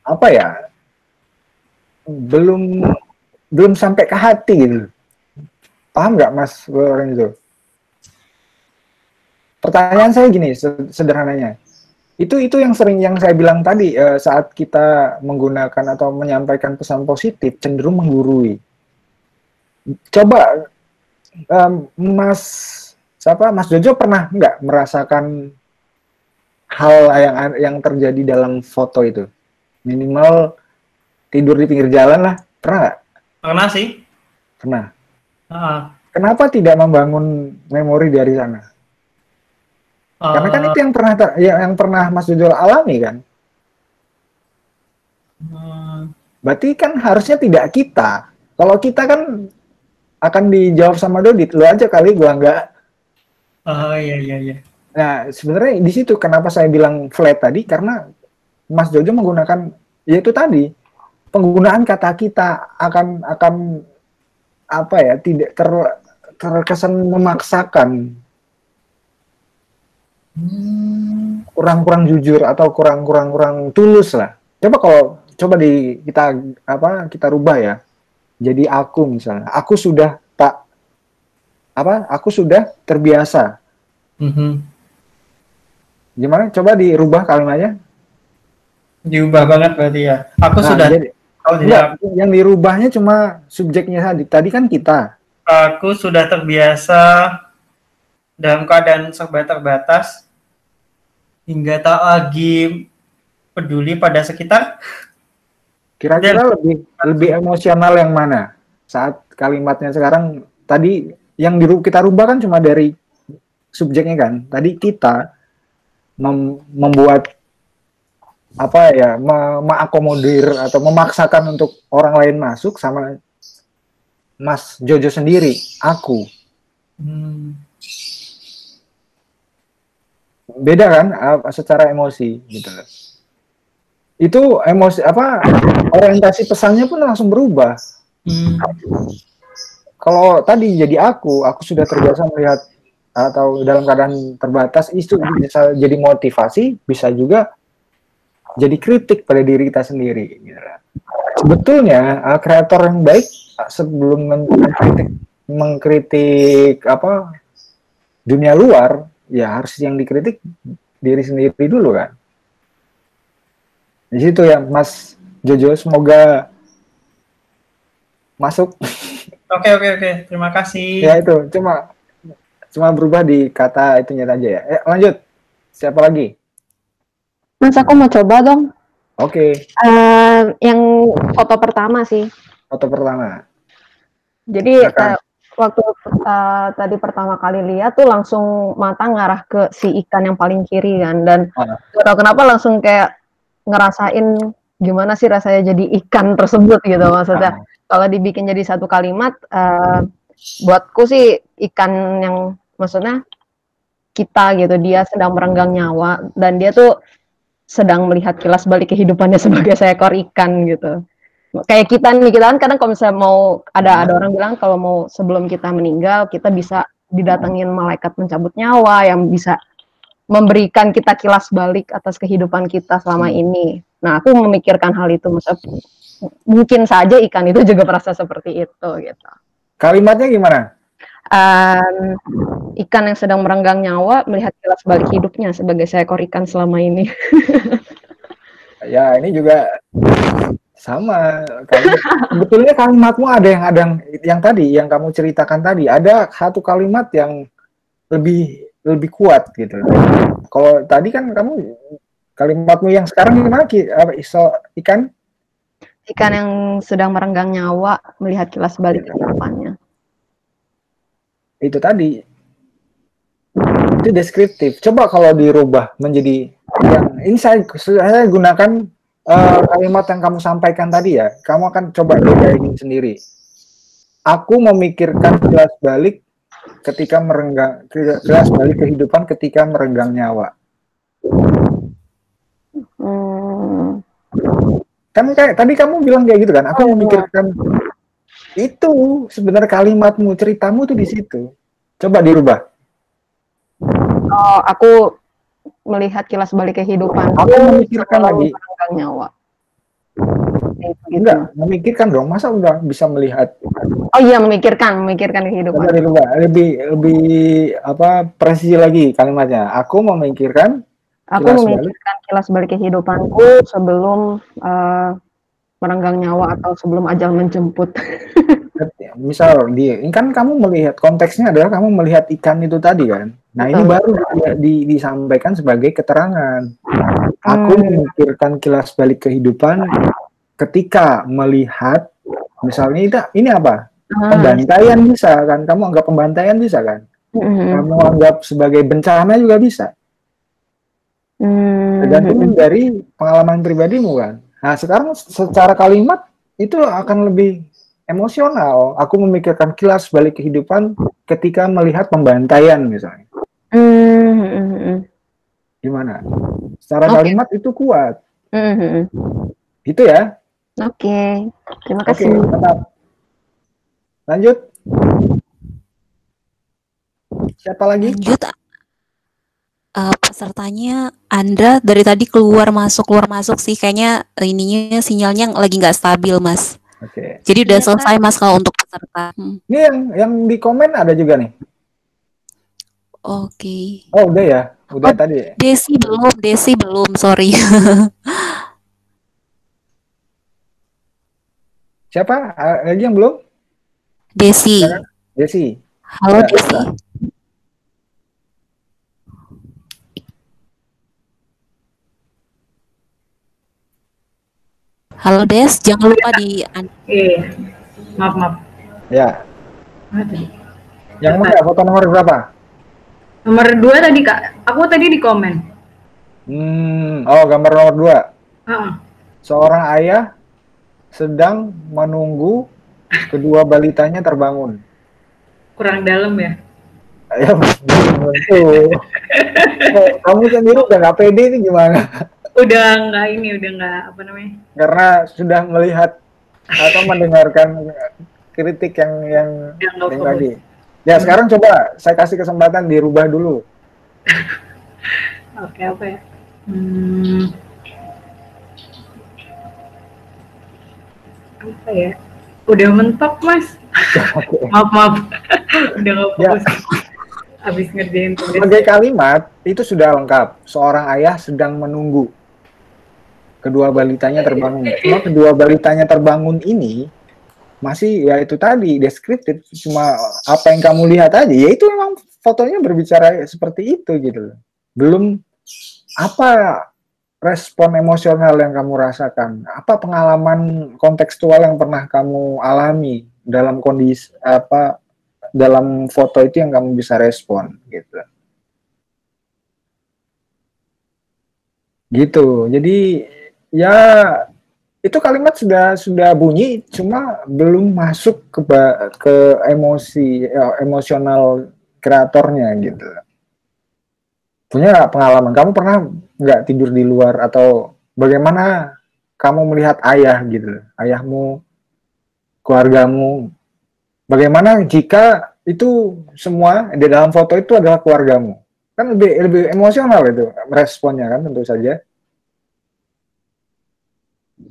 apa ya, belum sampai ke hati gitu. Paham nggak Mas Lorenzo? Pertanyaan saya gini sederhananya, itu yang saya bilang tadi, saat kita menggunakan atau menyampaikan pesan positif cenderung menggurui. Coba Mas Jojo pernah nggak merasakan hal yang terjadi dalam foto itu? Minimal tidur di pinggir jalan lah, pernah nggak? Pernah sih. Pernah. Kenapa tidak membangun memori dari sana? Karena kan itu yang pernah Mas Jojo alami kan. Berarti kan harusnya tidak kita. Kalau kita kan akan dijawab sama Dodit, lu aja kali, gua enggak. Iya. Nah, sebenarnya di situ kenapa saya bilang flat tadi, karena Mas Jojo menggunakan yaitu tadi penggunaan kata kita akan apa ya, tidak terkesan memaksakan, kurang jujur atau kurang tulus lah. Coba kita rubah ya. Jadi aku misalnya, aku sudah terbiasa. Gimana? Coba dirubah kalimatnya. Diubah banget berarti ya. Aku sudah. Yang dirubahnya cuma subjeknya tadi. Tadi kan kita. Aku sudah terbiasa dalam keadaan serba terbatas hingga tak lagi peduli pada sekitar. Kira-kira lebih emosional yang mana? Saat kalimatnya sekarang tadi yang kita rubah kan cuma dari subjeknya kan. Tadi kita membuat apa ya, mengakomodir atau memaksakan untuk orang lain masuk, sama Mas Jojo sendiri, aku. Beda kan secara emosi gitu loh. Itu emosi apa, orientasi pesannya pun langsung berubah. Kalau tadi jadi aku sudah terbiasa melihat atau dalam keadaan terbatas, itu bisa jadi motivasi, bisa juga jadi kritik pada diri kita sendiri gitu. Sebetulnya kreator yang baik sebelum mengkritik apa dunia luar, ya harus yang dikritik diri sendiri dulu kan. Di situ ya Mas Jojo, semoga masuk. Oke. Terima kasih. Ya itu cuma berubah di kata itunya aja ya. Lanjut. Siapa lagi? Mas, aku mau coba dong. Oke. Yang foto pertama sih. Foto pertama. Jadi waktu tadi pertama kali lihat tuh langsung mata ngarah ke si ikan yang paling kiri kan, dan gak tau kenapa langsung kayak ngerasain gimana sih rasanya jadi ikan tersebut gitu. Maksudnya kalau dibikin jadi satu kalimat, buatku sih ikan yang maksudnya kita gitu, dia sedang merenggang nyawa dan dia tuh sedang melihat kilas balik kehidupannya sebagai seekor ikan gitu. Kayak kita kan kadang kalau misalnya mau ada orang bilang kalau mau sebelum kita meninggal kita bisa didatengin malaikat mencabut nyawa yang bisa memberikan kita kilas balik atas kehidupan kita selama ini. Nah, aku memikirkan hal itu, maksudnya mungkin saja ikan itu juga merasa seperti itu gitu. Kalimatnya gimana? Ikan yang sedang merenggang nyawa melihat kilas balik hidupnya sebagai seekor ikan selama ini. Ya, ini juga sama. Sebetulnya kalimatmu ada yang tadi, yang kamu ceritakan tadi, ada satu kalimat yang lebih kuat gitu. Kalau tadi kan kamu kalimatmu yang sekarang gimana? Ikan yang sedang merenggang nyawa melihat kilas balik kehidupannya. Itu tadi, itu deskriptif. Coba kalau dirubah menjadi yang ini, saya gunakan kalimat yang kamu sampaikan tadi ya. Kamu akan coba bedain sendiri. Aku memikirkan kilas balik ketika merenggang, kilas balik kehidupan ketika merenggang nyawa. Kan kayak tadi kamu bilang kayak gitu kan. Aku memikirkan itu, sebenarnya kalimatmu, ceritamu tuh di situ. Coba dirubah. Oh, aku melihat kilas balik kehidupan. Aku memikirkan lagi nyawa. Gitu. Enggak, memikirkan dong. Masa udah bisa melihat? Oh iya, memikirkan kehidupan. Coba dirubah. Lebih apa? Presisi lagi kalimatnya. Aku memikirkan kilas balik kehidupanku sebelum merenggang nyawa atau sebelum ajal menjemput. Misal ini kan kamu melihat, konteksnya adalah kamu melihat ikan itu tadi kan. Nah, ini baru disampaikan sebagai keterangan. Aku memikirkan kilas balik kehidupan ketika melihat, misalnya ini apa? Pembantaian bisa kan? Kamu anggap pembantaian bisa kan? Kamu anggap sebagai bencana juga bisa. Tergantung dari pengalaman pribadimu kan. Nah, sekarang secara kalimat itu akan lebih emosional. Aku memikirkan kilas balik kehidupan ketika melihat pembantaian misalnya. Gimana? Secara kalimat itu kuat. Itu ya. Oke. Terima kasih. Tetap. Lanjut. Siapa lagi? Lanjut. Pesertanya Andra dari tadi keluar masuk sih, kayaknya ininya sinyalnya lagi nggak stabil Mas. Oke. Jadi udah selesai Mas kalau untuk peserta. Ini yang di komen ada juga nih. Oke. Oh udah ya, udah tadi. Desi belum, sorry. Siapa lagi yang belum? Desi. Halo ya, Desi. Halo Des, jangan lupa di. Maaf. Ya. Yang mana? Foto nomor berapa? Nomor 2 tadi Kak. Aku tadi di komen. Oh, gambar nomor 2. Ah, Seorang ayah sedang menunggu kedua balitanya terbangun. kurang dalam ya. Ya, belum tentu. Kamu sendiri udah nggak pede ini gimana? Udah nggak apa namanya? Karena sudah melihat atau mendengarkan kritik yang Udah nggak fokus. lagi. Ya, sekarang coba saya kasih kesempatan dirubah dulu. Oke, apa ya? Apa ya? Udah mentok, Mas. Maaf. Udah nggak Ya. fokus. Habis ngerjain tugas. Sebagai kalimat itu sudah lengkap. Seorang ayah sedang menunggu kedua balitanya terbangun. Cuma kedua balitanya terbangun ini masih ya itu tadi deskriptif, cuma apa yang kamu lihat aja. Ya itu memang fotonya berbicara seperti itu gitu. Belum apa respon emosional yang kamu rasakan, apa pengalaman kontekstual yang pernah kamu alami dalam kondisi apa dalam foto itu yang kamu bisa respon gitu. Gitu. Jadi ya itu kalimat sudah bunyi, cuma belum masuk ke emosi emosional kreatornya gitu. Punya nggak pengalaman? Kamu pernah nggak tidur di luar atau bagaimana kamu melihat ayah gitu, ayahmu, keluargamu? Bagaimana jika itu semua di dalam foto itu adalah keluargamu? Kan lebih emosional itu responnya kan tentu saja.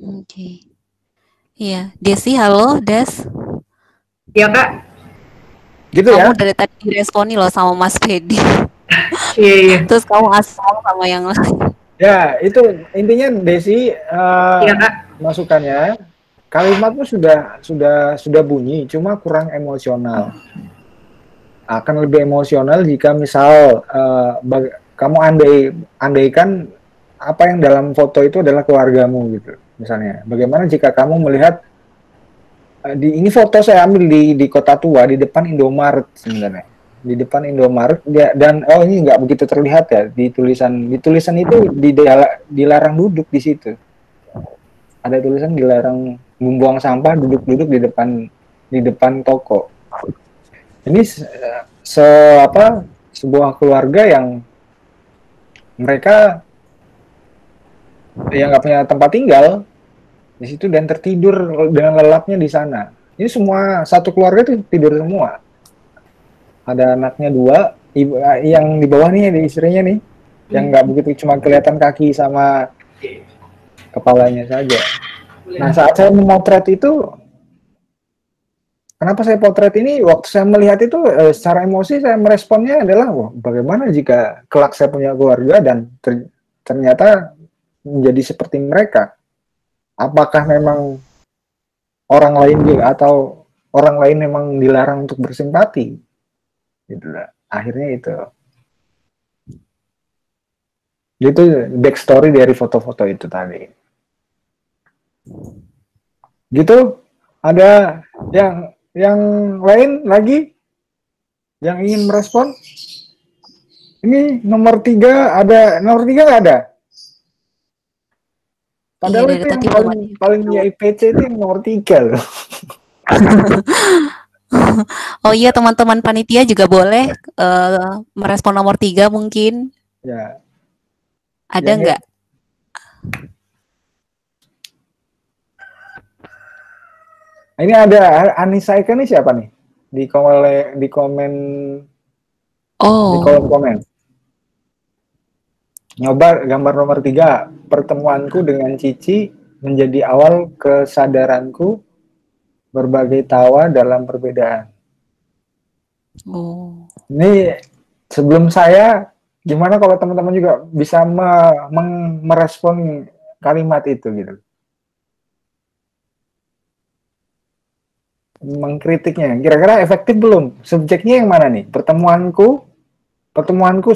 Oke. Iya, Desi, halo, Des. Ya, Kak. Gitu Kamu ya? dari tadi diresponi loh sama Mas Fedi. Iya. Terus kamu asal sama yang lain. Ya, itu intinya Desi Iya, Kak. masukannya kalimatmu sudah bunyi, cuma kurang emosional. Akan lebih emosional jika misal kamu andaikan apa yang dalam foto itu adalah keluargamu gitu. Misalnya, bagaimana jika kamu melihat ini foto saya ambil di Kota Tua di depan Indomaret sebenarnya. Di depan Indomaret dan ini nggak begitu terlihat ya di tulisan itu dilarang duduk di situ. Ada tulisan dilarang membuang sampah, duduk-duduk di depan toko. Ini sebuah keluarga yang mereka yang nggak punya tempat tinggal di situ dan tertidur dengan lelapnya di sana. Ini semua satu keluarga itu tidur semua. Ada anaknya 2, yang di bawah nih ada istrinya nih, yang nggak begitu, cuma kelihatan kaki sama kepalanya saja. Nah, saat saya memotret itu, kenapa saya potret ini? Waktu saya melihat itu secara emosi saya meresponnya adalah, wah, bagaimana jika kelak saya punya keluarga dan ternyata menjadi seperti mereka? Apakah memang orang lain juga atau orang lain memang dilarang untuk bersimpati? Itulah. Akhirnya itu backstory dari foto-foto itu tadi. Gitu. Ada yang lain lagi yang ingin merespon? Ini nomor 3 ada, nomor 3 nggak ada? Padahal Iya, itu dari yang tadi paling IPC itu yang nomor 3 loh. Oh iya, teman-teman panitia juga boleh merespon nomor 3 mungkin. Ya. Ada nggak? Ini ada Anissa Eka nih siapa nih? Di komen di kolom komen. Nyoba gambar nomor 3. Pertemuanku dengan Cici menjadi awal kesadaranku berbagai tawa dalam perbedaan. Oh. Ini sebelum saya, gimana kalau teman-teman juga bisa merespon kalimat itu gitu? Mengkritiknya, kira-kira efektif belum? Subjeknya yang mana nih? Pertemuanku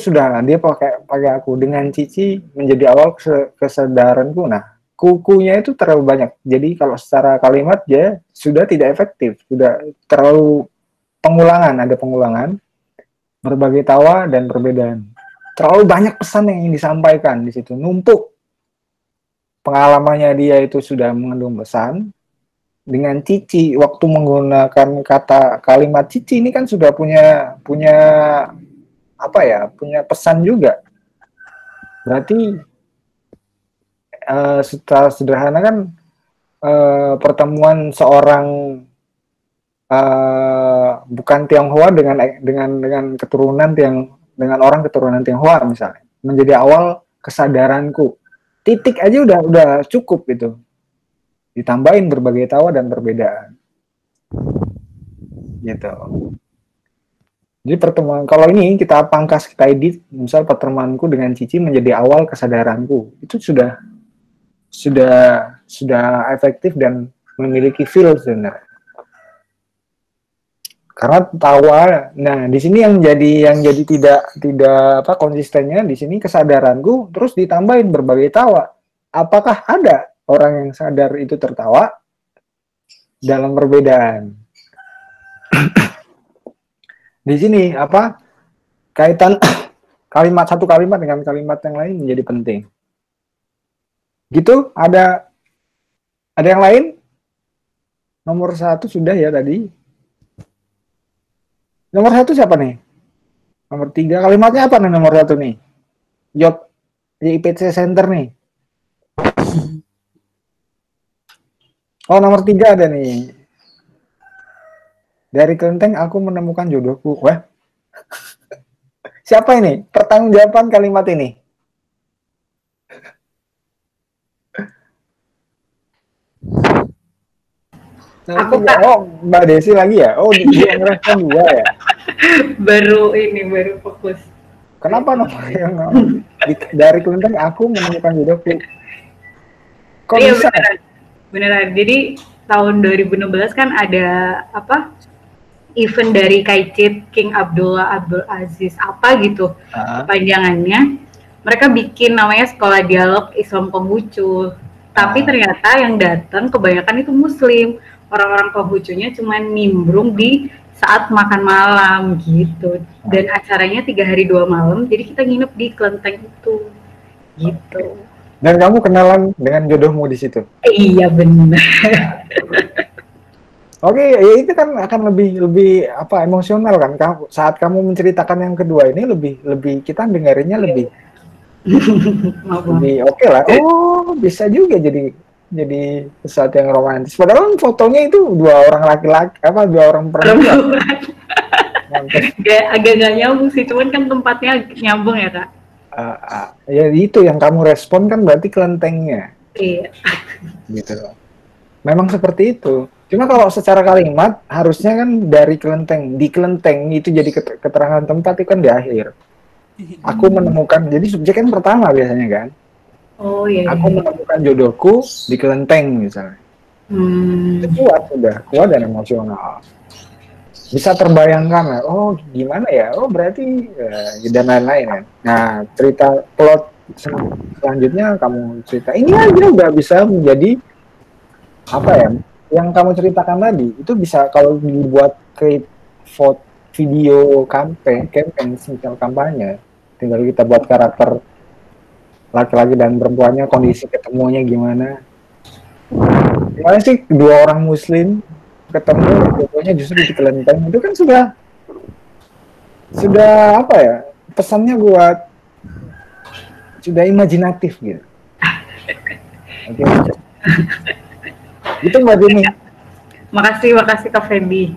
sudah, dia pakai aku dengan Cici menjadi awal kesadaranku. Nah, kukunya itu terlalu banyak. Jadi kalau secara kalimat dia sudah tidak efektif, sudah terlalu ada pengulangan, berbagai tawa dan perbedaan. terlalu banyak pesan yang ingin disampaikan di situ, numpuk. Pengalamannya dia itu sudah mengandung pesan. Dengan cici, waktu menggunakan kalimat cici ini kan sudah punya apa ya, punya pesan juga. Berarti secara sederhana kan pertemuan seorang bukan Tionghoa dengan keturunan dengan orang keturunan Tionghoa misalnya menjadi awal kesadaranku. Titik aja udah cukup itu. Ditambahin berbagai tawa dan perbedaan. Gitu. Jadi pertemuan, kalau ini kita pangkas, kita edit, misal pertemuanku dengan Cici menjadi awal kesadaranku, itu sudah efektif dan memiliki feel sebenarnya. Karena tawa, nah di sini yang jadi tidak konsistennya di sini kesadaranku terus ditambahin berbagai tawa. Apakah ada orang yang sadar itu tertawa dalam perbedaan? Di sini kaitan satu kalimat dengan kalimat yang lain menjadi penting. Gitu, ada yang lain? Nomor 1 sudah ya tadi. Nomor 1 siapa nih? Nomor 3 kalimatnya apa nih nomor 1 nih? Job di IPC Center nih. Oh, nomor 3 ada nih. Dari kelenteng aku menemukan jodohku. Wah. Siapa ini? Pertanggungjawaban kalimat ini. Aku Kak. Oh, Mbak Desi lagi ya? Oh, dia ngerespon 2 ya? baru fokus. Kenapa nomor yang dari kelenteng aku menemukan jodohku? Kok iya, bisa? Beneran. Jadi tahun 2016 kan ada event dari Kaicit King Abdul Aziz gitu kepanjangannya. Mereka bikin namanya Sekolah Dialog Islam Konghucu. Tapi ternyata yang datang kebanyakan itu Muslim. Orang-orang Konghucunya cuma nimbrung di saat makan malam gitu. Dan acaranya 3 hari 2 malam. Jadi kita nginep di kelenteng itu gitu. Dan kamu kenalan dengan jodohmu di situ? Iya benar. Oke, ya itu kan akan lebih emosional kan. Saat kamu menceritakan yang kedua ini lebih kita dengerinnya lebih oke lah. Oh, bisa juga jadi sesuatu yang romantis. Padahal fotonya itu 2 orang laki-laki, 2 orang perempuan. Agak nggak nyambung sih, cuman kan tempatnya nyambung ya Kak. Ya itu yang kamu respon kan berarti kelentengnya. Iya. Gitu loh. Memang seperti itu. Cuma kalau secara kalimat harusnya kan dari kelenteng, di kelenteng itu jadi keterangan tempat itu kan di akhir. Aku menemukan, jadi subjek kan pertama biasanya kan. Oh iya. Aku menemukan jodohku di kelenteng misalnya. Itu kuat dan emosional. Bisa terbayangkan, oh gimana ya, oh berarti dan lain-lain kan. Nah cerita plot selanjutnya kamu cerita, ini aja udah bisa menjadi yang kamu ceritakan tadi itu bisa kalau dibuat create video campaign misal kampanye, tinggal kita buat karakter laki-laki dan perempuannya, kondisi ketemunya gimana sih 2 orang Muslim ketemu, jodohnya justru di kelenteng, itu kan sudah pesannya buat sudah imajinatif gitu. Oke. Itu Mbak Dini. Makasih Kak Febi.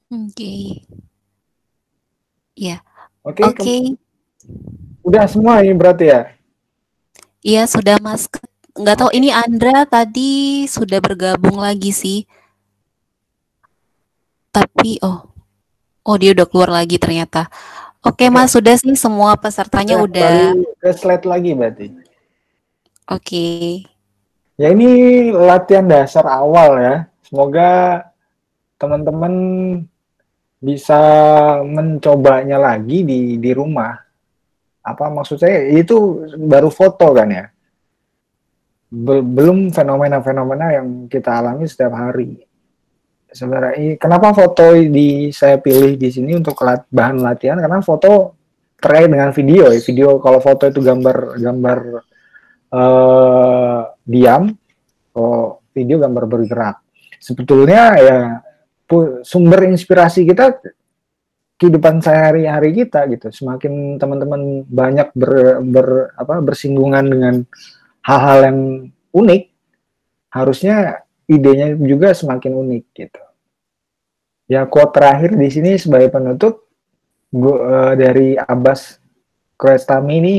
Oke. Ya. Oke. Udah semua ini berarti ya? Iya, sudah Mas. Nggak tahu ini Andra tadi sudah bergabung lagi sih. Tapi dia udah keluar lagi ternyata. Oke, Mas, sudah sih semua pesertanya udah. Ke slide lagi berarti. Oke. Ya ini latihan dasar awal ya. Semoga teman-teman bisa mencobanya lagi di rumah. Maksud saya itu baru foto kan ya. Belum fenomena-fenomena yang kita alami setiap hari. sebenarnya kenapa foto saya pilih di sini untuk bahan latihan, karena foto terkait dengan video ya. Video kalau foto itu gambar diam, kalau video gambar bergerak. Sebetulnya ya sumber inspirasi kita kehidupan sehari-hari kita gitu. Semakin teman-teman banyak bersinggungan dengan hal-hal yang unik, harusnya idenya juga semakin unik gitu. Ya, quote terakhir di sini sebagai penutup dari Abbas Kiarostami ini,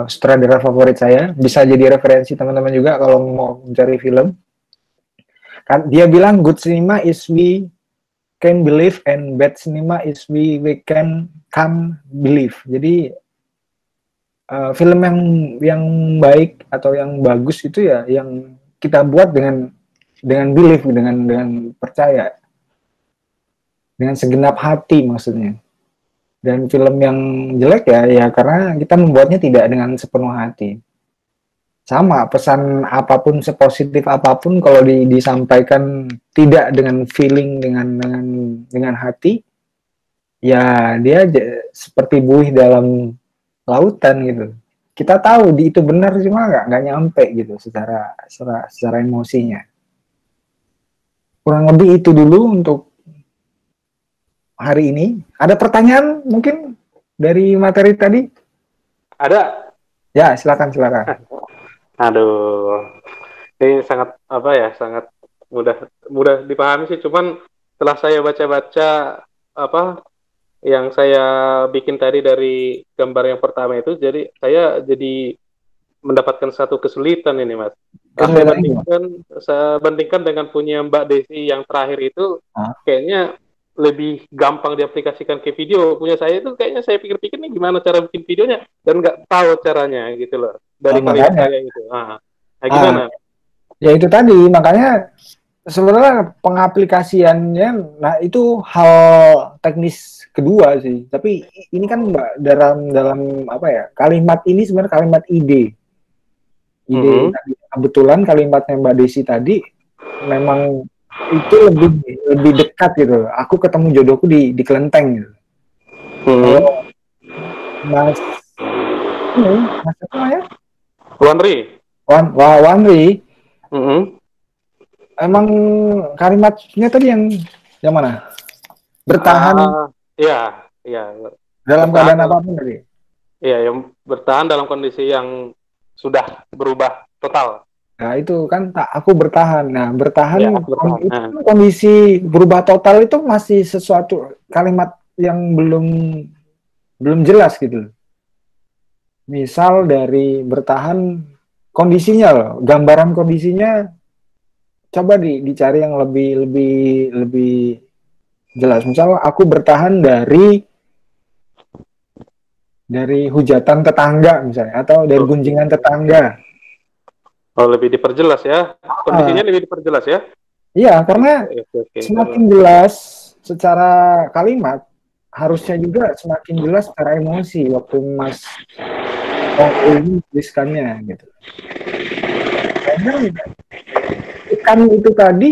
sutradara favorit saya, bisa jadi referensi teman-teman juga kalau mau mencari film. Dia bilang good cinema is we can believe and bad cinema is we can believe. Jadi film yang baik atau yang bagus itu ya yang kita buat dengan belief, dengan percaya, dengan segenap hati maksudnya. Dan film yang jelek ya karena kita membuatnya tidak dengan sepenuh hati. Sama, pesan apapun, sepositif apapun, kalau disampaikan tidak dengan feeling, dengan hati, ya dia seperti buih dalam lautan gitu. Kita tahu itu benar, cuma nggak nyampe gitu secara emosinya. Kurang lebih itu dulu untuk hari ini. Ada pertanyaan mungkin dari materi tadi? Ada. Ya, silakan. Aduh, ini sangat sangat mudah dipahami sih. Cuman setelah saya baca-baca yang saya bikin tadi dari gambar yang pertama itu, jadi saya mendapatkan satu kesulitan ini, Mas. Saya bandingkan dengan punya Mbak Desi yang terakhir itu, kayaknya lebih gampang diaplikasikan ke video. Punya saya itu kayaknya saya pikir-pikir nih gimana cara bikin videonya dan nggak tahu caranya gitu loh. Dari karya saya gitu. Nah, gimana? Ya itu tadi, makanya sebenarnya pengaplikasiannya, nah itu hal teknis kedua sih. Tapi ini kan dalam kalimat ini sebenarnya kalimat ide. Tadi, kebetulan kalimatnya Mbak Desi tadi memang itu lebih dekat gitu. Aku ketemu jodohku di kelenteng gitu. Mas apa ya? Wanri. Emang kalimatnya tadi yang mana? Bertahan. Iya. Dalam keadaan apapun tadi. Iya, yang bertahan dalam kondisi yang sudah berubah total. Nah itu kan aku bertahan. Nah bertahan, itu kondisi berubah total itu masih sesuatu kalimat yang belum jelas gitu. Misal dari bertahan kondisinya loh, gambaran kondisinya coba dicari yang lebih jelas. Misal aku bertahan dari hujatan tetangga misalnya, atau dari gunjingan tetangga. Oh, lebih diperjelas ya, kondisinya lebih diperjelas ya. Iya, karena semakin jelas secara kalimat, harusnya juga semakin jelas secara emosi waktu Mas ini tuliskannya gitu. Karena ikan itu tadi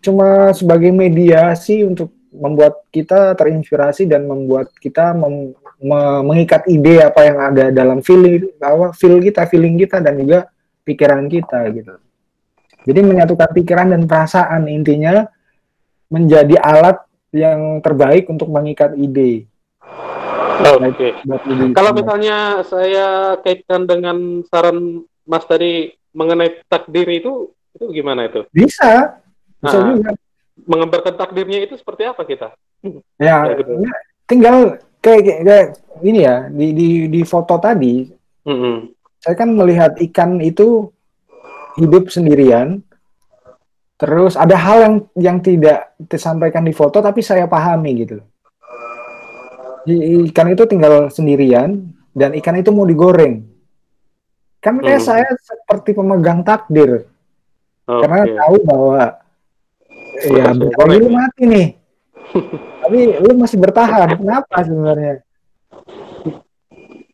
cuma sebagai mediasi untuk membuat kita terinspirasi dan membuat kita mengikat ide apa yang ada dalam feeling kita dan juga pikiran kita gitu. Jadi menyatukan pikiran dan perasaan, intinya menjadi alat yang terbaik untuk mengikat ide. Oke. Kalau misalnya saya kaitkan dengan saran Mas tadi mengenai takdir itu gimana itu? Bisa juga. Menggambarkan takdirnya itu seperti apa kita? Ya, tinggal kayak ini ya, di foto tadi. Saya kan melihat ikan itu hidup sendirian, terus ada hal yang tidak disampaikan di foto tapi saya pahami gitu. Ikan itu tinggal sendirian dan ikan itu mau digoreng. Kan kayak saya seperti pemegang takdir, karena tahu bahwa ya bentar lagi lu mati nih, tapi lu masih bertahan. Kenapa sebenarnya?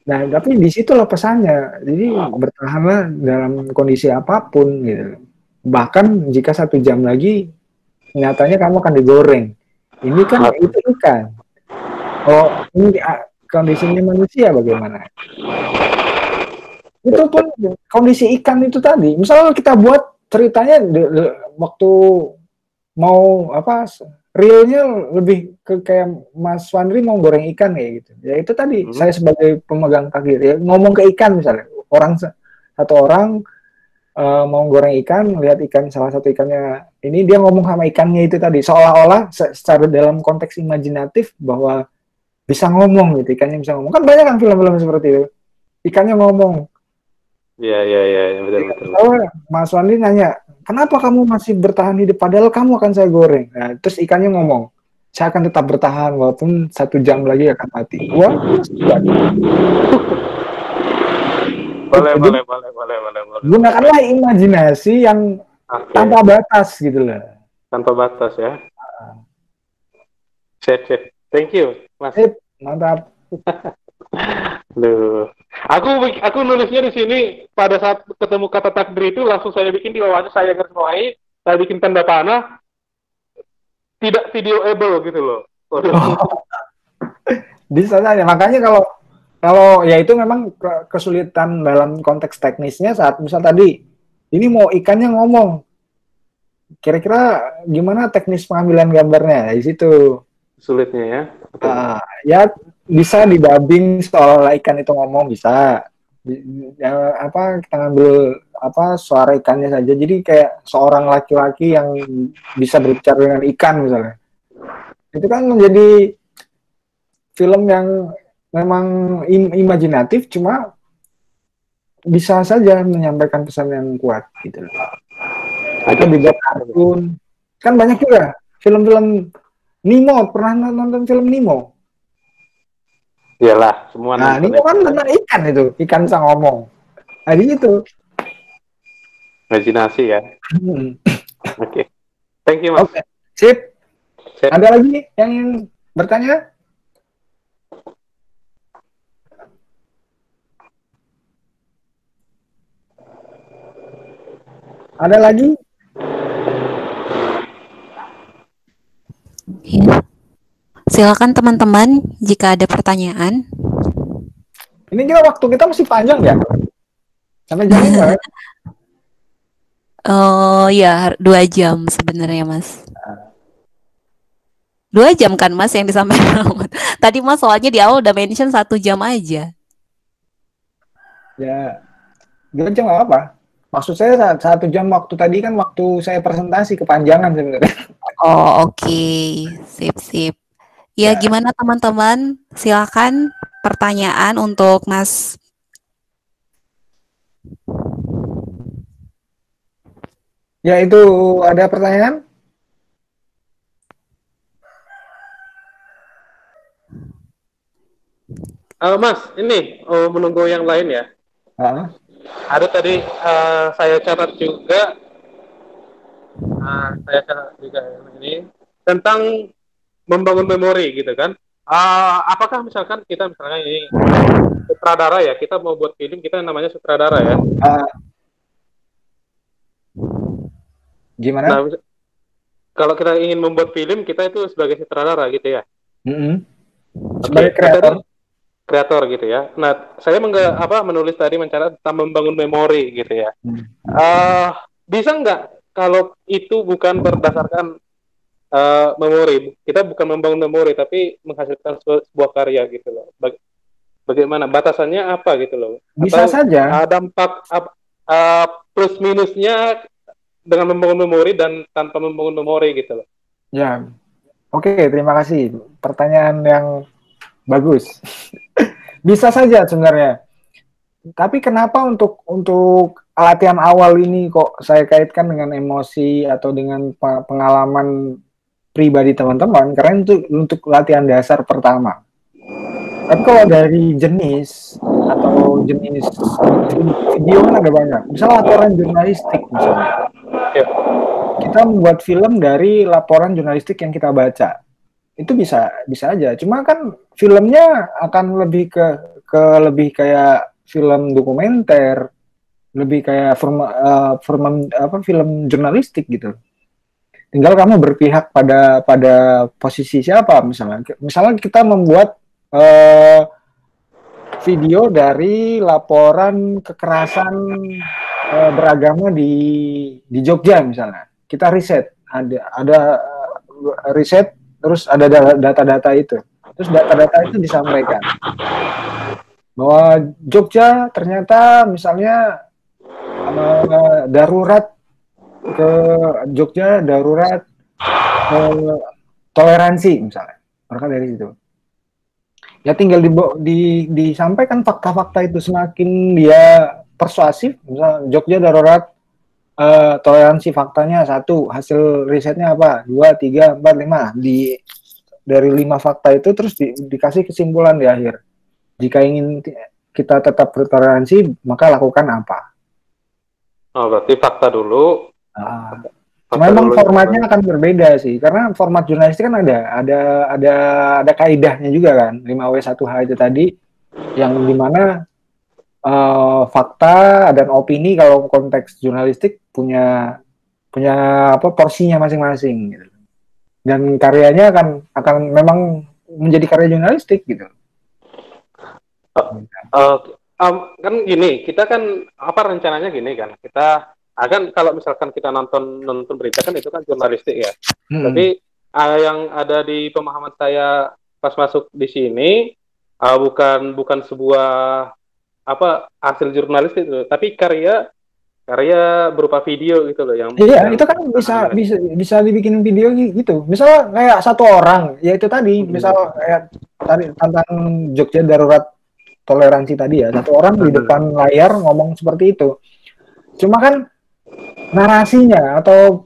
Nah, tapi disitulah pesannya. Jadi bertahanlah dalam kondisi apapun gitu. Bahkan jika 1 jam lagi nyatanya kamu akan digoreng. Ini kan itu ikan. Oh, ini kondisinya manusia bagaimana? Itu pun kondisi ikan itu tadi. Misalnya kita buat ceritanya waktu mau apa realnya lebih ke kayak Mas Wandri mau goreng ikan kayak gitu. Ya itu tadi saya sebagai pemegang takdir ya ngomong ke ikan misalnya. Satu orang mau goreng ikan, lihat ikan salah satu ikannya ini dia ngomong sama ikannya itu tadi seolah-olah secara dalam konteks imajinatif bahwa bisa ngomong gitu, ikannya bisa ngomong. Kan banyak kan film-film seperti itu. Ikannya ngomong. Iya, betul. Mas Wandi nanya, kenapa kamu masih bertahan hidup padahal kamu akan saya goreng? Nah, terus ikannya ngomong, saya akan tetap bertahan walaupun 1 jam lagi akan mati. Wah, boleh. Gunakanlah imajinasi yang tanpa batas gitu loh. Tanpa batas ya. Sip. Thank you, Mas. Mantap. Duh. Aku nulisnya di sini pada saat ketemu kata takdir itu langsung saya bikin di bawahnya, saya garis bawahi, saya bikin tanda panah tidak videoable gitu loh. Bisa saja. Makanya kalau ya itu memang kesulitan dalam konteks teknisnya saat misal tadi ini mau ikannya ngomong. Kira-kira gimana teknis pengambilan gambarnya di situ? Sulitnya ya. Ya bisa didubbing soal ikan itu ngomong bisa. Kita ngambil suara ikannya saja. Jadi kayak seorang laki-laki yang bisa berbicara dengan ikan misalnya. Itu kan menjadi film yang memang imajinatif, cuma bisa saja menyampaikan pesan yang kuat gitu. Atau dibuat kartun. Kan banyak juga film-film Nemo, pernah nonton film Nemo? Iyalah, semua nah, Nemo kan tentang ikan itu, ikan bisa ngomong. Jadi itu. Imajinasi ya. Oke. Thank you, Mas. Oke. Sip. Ada lagi yang ingin bertanya? Ada lagi? Ya. Silakan teman-teman jika ada pertanyaan. Ini kira waktu kita masih panjang ya? Sampai jam 5 ya? Oh ya, 2 jam sebenarnya Mas. 2 jam kan Mas yang disampaikan. Tadi Mas soalnya di awal udah mention 1 jam aja. Ya, 2 jam nggak apa. Maksud saya 1 jam waktu tadi kan waktu saya presentasi kepanjangan sebenarnya. Oh oke. Sip. Ya gimana teman-teman? Silakan pertanyaan untuk Mas. Ya itu ada pertanyaan? Mas, ini menunggu yang lain ya. Ada tadi saya catat juga. Ini tentang membangun memori gitu kan. Apakah misalkan kita misalnya ini sutradara ya, kita mau buat film, kita namanya sutradara ya. Gimana? Nah, kalau kita ingin membuat film, kita itu sebagai sutradara gitu ya. Sebagai kreator gitu ya. Nah, saya menulis tadi mencatat tentang membangun memori gitu ya. Bisa nggak kalau itu bukan berdasarkan memori, kita bukan membangun memori tapi menghasilkan sebuah karya gitu loh. Bagaimana batasannya apa gitu loh? Bisa saja. Dampak plus minusnya dengan membangun memori dan tanpa membangun memori gitu loh. Ya, oke, terima kasih. Pertanyaan yang bagus. Bisa saja sebenarnya. Tapi kenapa untuk latihan awal ini kok saya kaitkan dengan emosi atau dengan pengalaman pribadi teman-teman? Karena itu untuk latihan dasar pertama. Tapi kalau dari jenis atau jenis video kan ada banyak. Misalnya laporan jurnalistik misalnya. Kita membuat film dari laporan jurnalistik yang kita baca. Itu bisa aja. Cuma kan filmnya akan lebih lebih kayak film dokumenter, lebih kayak film jurnalistik gitu. Tinggal kamu berpihak pada posisi siapa misalnya. Misalnya kita membuat video dari laporan kekerasan beragama di Jogja misalnya. Kita riset, ada riset, terus ada data-data itu. Terus data-data itu disampaikan bahwa Jogja ternyata misalnya darurat ke Jogja darurat toleransi misalnya, mereka dari situ. Ya tinggal disampaikan fakta-fakta itu, semakin dia persuasif, misalnya Jogja darurat toleransi, faktanya 1, hasil risetnya apa, 2, 3, 4, 5, dari 5 fakta itu terus dikasih kesimpulan di akhir. Jika ingin kita tetap bertoleransi, maka lakukan apa? Oh, berarti fakta dulu. Memang formatnya akan berbeda sih, karena format jurnalistik kan ada kaidahnya juga kan, 5W1H itu tadi, yang dimana fakta dan opini kalau konteks jurnalistik punya porsinya masing-masing gitu. Dan karyanya akan memang menjadi karya jurnalistik gitu. Kan gini, kita kan rencananya gini kan, kita akan kalau misalkan kita nonton berita kan itu kan jurnalistik ya. Tapi yang ada di pemahaman saya pas masuk di sini bukan sebuah hasil jurnalistik itu, tapi karya berupa video gitu loh yang itu kan bisa dibikin video gitu. Misal kayak satu orang, ya itu tadi, misal kayak tadi tentang Jogja darurat toleransi tadi ya, satu orang di depan layar ngomong seperti itu. Cuma kan narasinya atau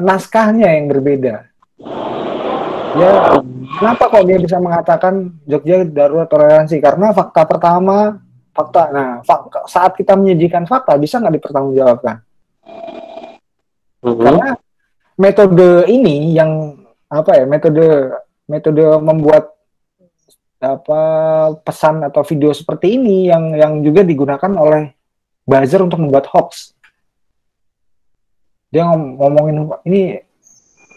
naskahnya yang berbeda. Ya, kenapa kok dia bisa mengatakan Jogja darurat toleransi? Karena fakta pertama, saat kita menyajikan fakta bisa nggak dipertanggungjawabkan? Karena metode ini yang metode membuat pesan atau video seperti ini yang juga digunakan oleh buzzer untuk membuat hoax. Dia ngomongin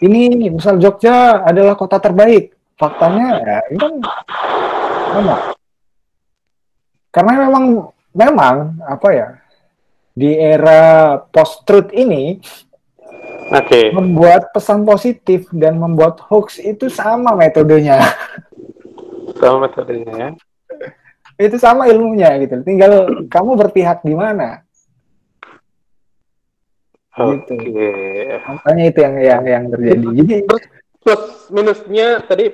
ini misal Jogja adalah kota terbaik, faktanya ya ini kan sama. Karena memang di era post truth ini membuat pesan positif dan membuat hoax itu sama metodenya. Sama metodenya ya. Itu sama ilmunya gitu. Tinggal kamu berpihak di mana. Gitu. Makanya itu yang terjadi. Jadi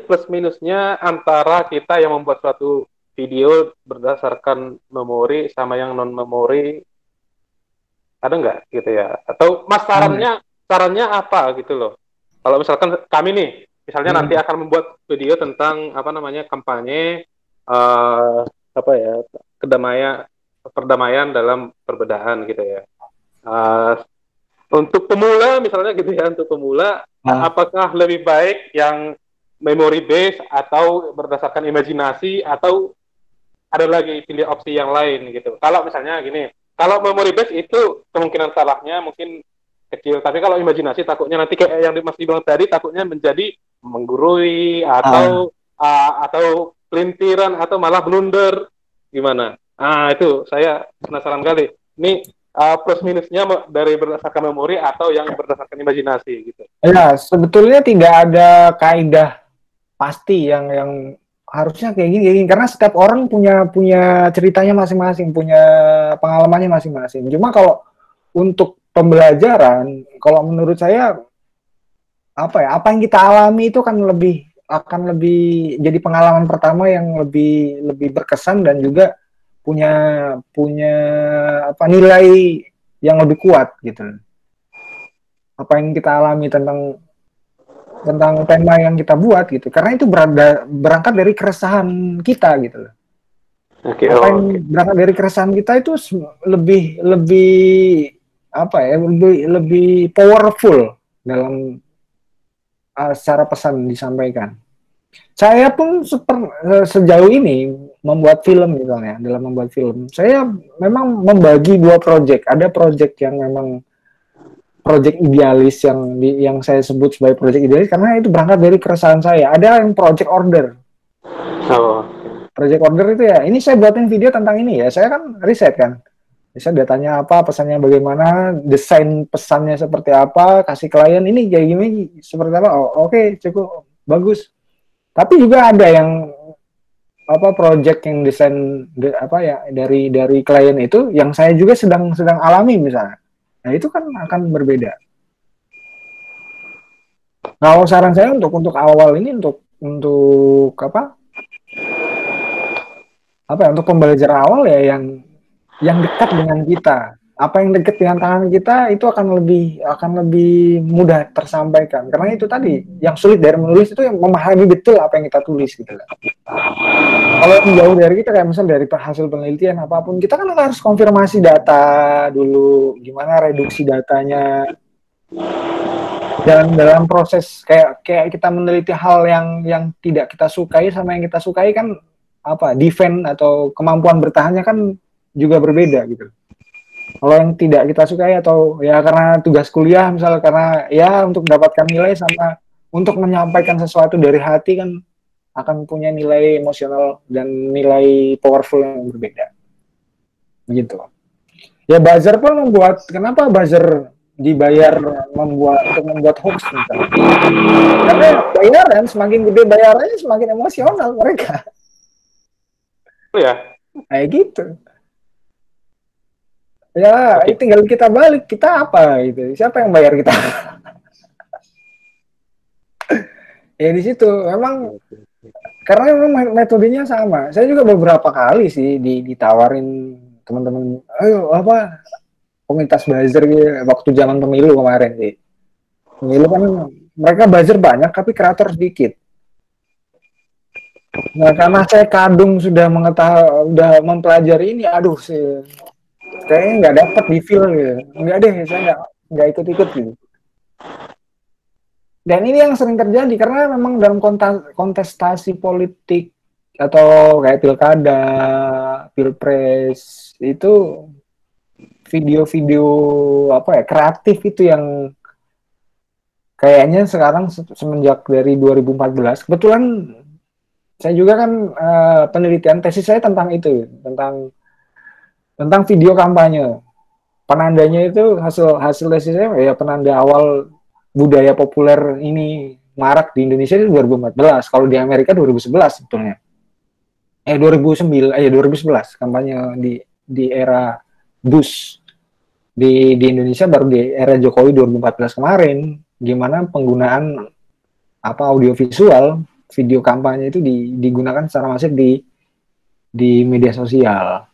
plus minusnya antara kita yang membuat suatu video berdasarkan memori sama yang non memori, ada nggak gitu ya? Atau mas sarannya apa gitu loh? Kalau misalkan kami nih, misalnya nanti akan membuat video tentang kampanye perdamaian dalam perbedaan gitu ya. Untuk pemula misalnya gitu ya, apakah lebih baik yang memory based atau berdasarkan imajinasi, atau ada lagi pilih opsi yang lain gitu? Kalau misalnya gini, kalau memory based itu kemungkinan salahnya mungkin kecil, tapi kalau imajinasi takutnya nanti kayak yang Mas bilang tadi, takutnya menjadi menggurui atau pelintiran atau malah blunder, gimana? Itu saya penasaran kali. Ini plus minusnya dari berdasarkan memori atau yang berdasarkan imajinasi gitu. Ya, sebetulnya tidak ada kaidah pasti yang harusnya kayak gini, karena setiap orang punya ceritanya masing-masing, punya pengalamannya masing-masing. Cuma kalau untuk pembelajaran, kalau menurut saya apa yang kita alami itu akan lebih jadi pengalaman pertama yang lebih berkesan dan juga punya nilai yang lebih kuat gitu. Apa yang kita alami tentang tema yang kita buat gitu, karena itu berangkat dari keresahan kita gitu. Berangkat dari keresahan kita itu lebih powerful dalam secara pesan disampaikan. Saya pun sejauh ini membuat film misalnya, dalam membuat film, saya memang membagi 2 proyek. Ada proyek yang memang project idealis yang saya sebut sebagai project idealis karena itu berangkat dari keresahan saya. Ada yang project order. Project order itu ya, ini saya buatin video tentang ini ya. Saya kan riset kan. Bisa datanya apa, pesannya bagaimana, desain pesannya seperti apa, kasih klien ini kayak gini seperti apa. Oh, oke, cukup bagus. Tapi juga ada yang project yang desain dari klien itu yang saya juga sedang alami misalnya. Nah, itu kan akan berbeda. Kalau saran saya untuk awal ini untuk untuk pembelajaran awal ya yang dekat dengan kita. Apa yang dekat dengan tangan kita itu akan lebih mudah tersampaikan. Karena itu tadi yang sulit dari menulis itu yang memahami betul apa yang kita tulis gitu. Kalau yang jauh dari kita kayak misal dari hasil penelitian apapun, kita kan harus konfirmasi data dulu, gimana reduksi datanya. Dan dalam proses kayak kita meneliti hal yang tidak kita sukai sama yang kita sukai kan defend atau kemampuan bertahannya kan juga berbeda gitu. Kalau yang tidak kita sukai atau ya karena tugas kuliah misalnya karena ya untuk mendapatkan nilai sama untuk menyampaikan sesuatu dari hati kan akan punya nilai emosional dan nilai powerful yang berbeda. Begitu. Ya buzzer pun kenapa buzzer dibayar untuk membuat hoax misalnya. Karena bayaran semakin gede bayarannya semakin emosional mereka. Oh ya. Kayak gitu. Ya, tinggal kita balik, kita apa gitu. Siapa yang bayar kita? Ya di situ memang karena memang metodenya sama. Saya juga beberapa kali sih ditawarin teman-teman, ayo komunitas buzzer gitu, waktu zaman pemilu kemarin sih. Pemilu kan mereka buzzer banyak tapi kreator sedikit. Nah, karena saya kadung sudah mempelajari ini, aduh sih kayaknya nggak dapat di feel gitu. Nggak deh, saya nggak ikut-ikut gitu. Dan ini yang sering terjadi karena memang dalam kontestasi politik atau kayak pilkada, pilpres itu video-video kreatif itu yang kayaknya sekarang semenjak dari 2014 kebetulan saya juga kan penelitian tesis saya tentang itu, tentang video kampanye. Penandanya itu hasil tesis saya ya penanda awal budaya populer ini marak di Indonesia itu 2014. Kalau di Amerika 2011 sebetulnya. 2011 kampanye di era Bush. Di Indonesia baru di era Jokowi 2014 kemarin gimana penggunaan audiovisual video kampanye itu digunakan secara masif di media sosial.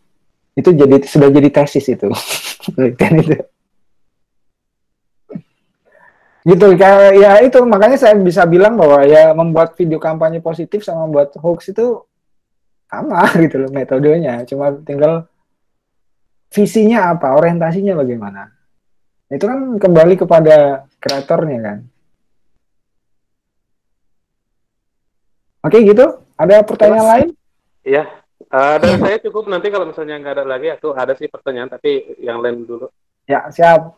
Itu sudah jadi tesis itu. Penelitian itu. Gitu, ya itu makanya saya bisa bilang bahwa ya membuat video kampanye positif sama membuat hoax itu sama gitu loh metodenya, cuma tinggal visinya apa, orientasinya bagaimana. Itu kan kembali kepada kreatornya kan. Oke gitu, ada pertanyaan lain? Iya, dari saya cukup, nanti kalau misalnya nggak ada lagi, aku ada sih pertanyaan, tapi yang lain dulu. Ya, siap.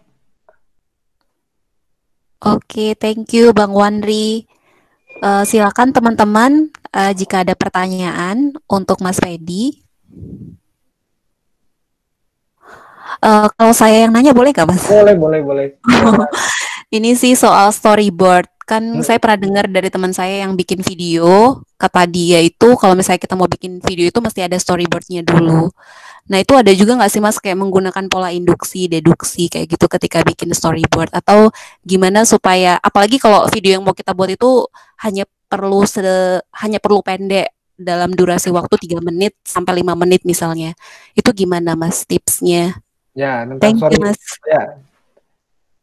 Oke, thank you Bang Wandri. Silakan teman-teman jika ada pertanyaan untuk Mas Fedi. Kalau saya yang nanya boleh nggak Mas? Boleh. Ini sih soal storyboard. Kan saya pernah dengar dari teman saya yang bikin video, kata dia itu kalau misalnya kita mau bikin video itu mesti ada storyboardnya dulu. Nah itu ada juga nggak sih Mas kayak menggunakan pola induksi, deduksi kayak gitu ketika bikin storyboard, atau gimana supaya apalagi kalau video yang mau kita buat itu hanya perlu pendek dalam durasi waktu 3 menit sampai 5 menit misalnya. Itu gimana Mas tipsnya? Ya, thank you Mas. Ya.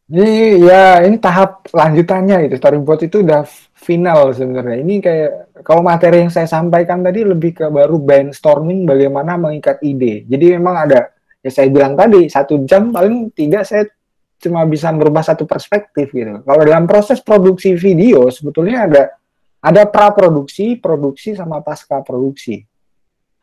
Ini tahap lanjutannya itu. Storyboard itu udah final sebenarnya. Ini kayak kalau materi yang saya sampaikan tadi lebih ke baru brainstorming bagaimana mengikat ide. Jadi memang ada, ya saya bilang tadi 1 jam paling tidak saya cuma bisa merubah satu perspektif gitu. Kalau dalam proses produksi video sebetulnya ada praproduksi, produksi sama pasca produksi.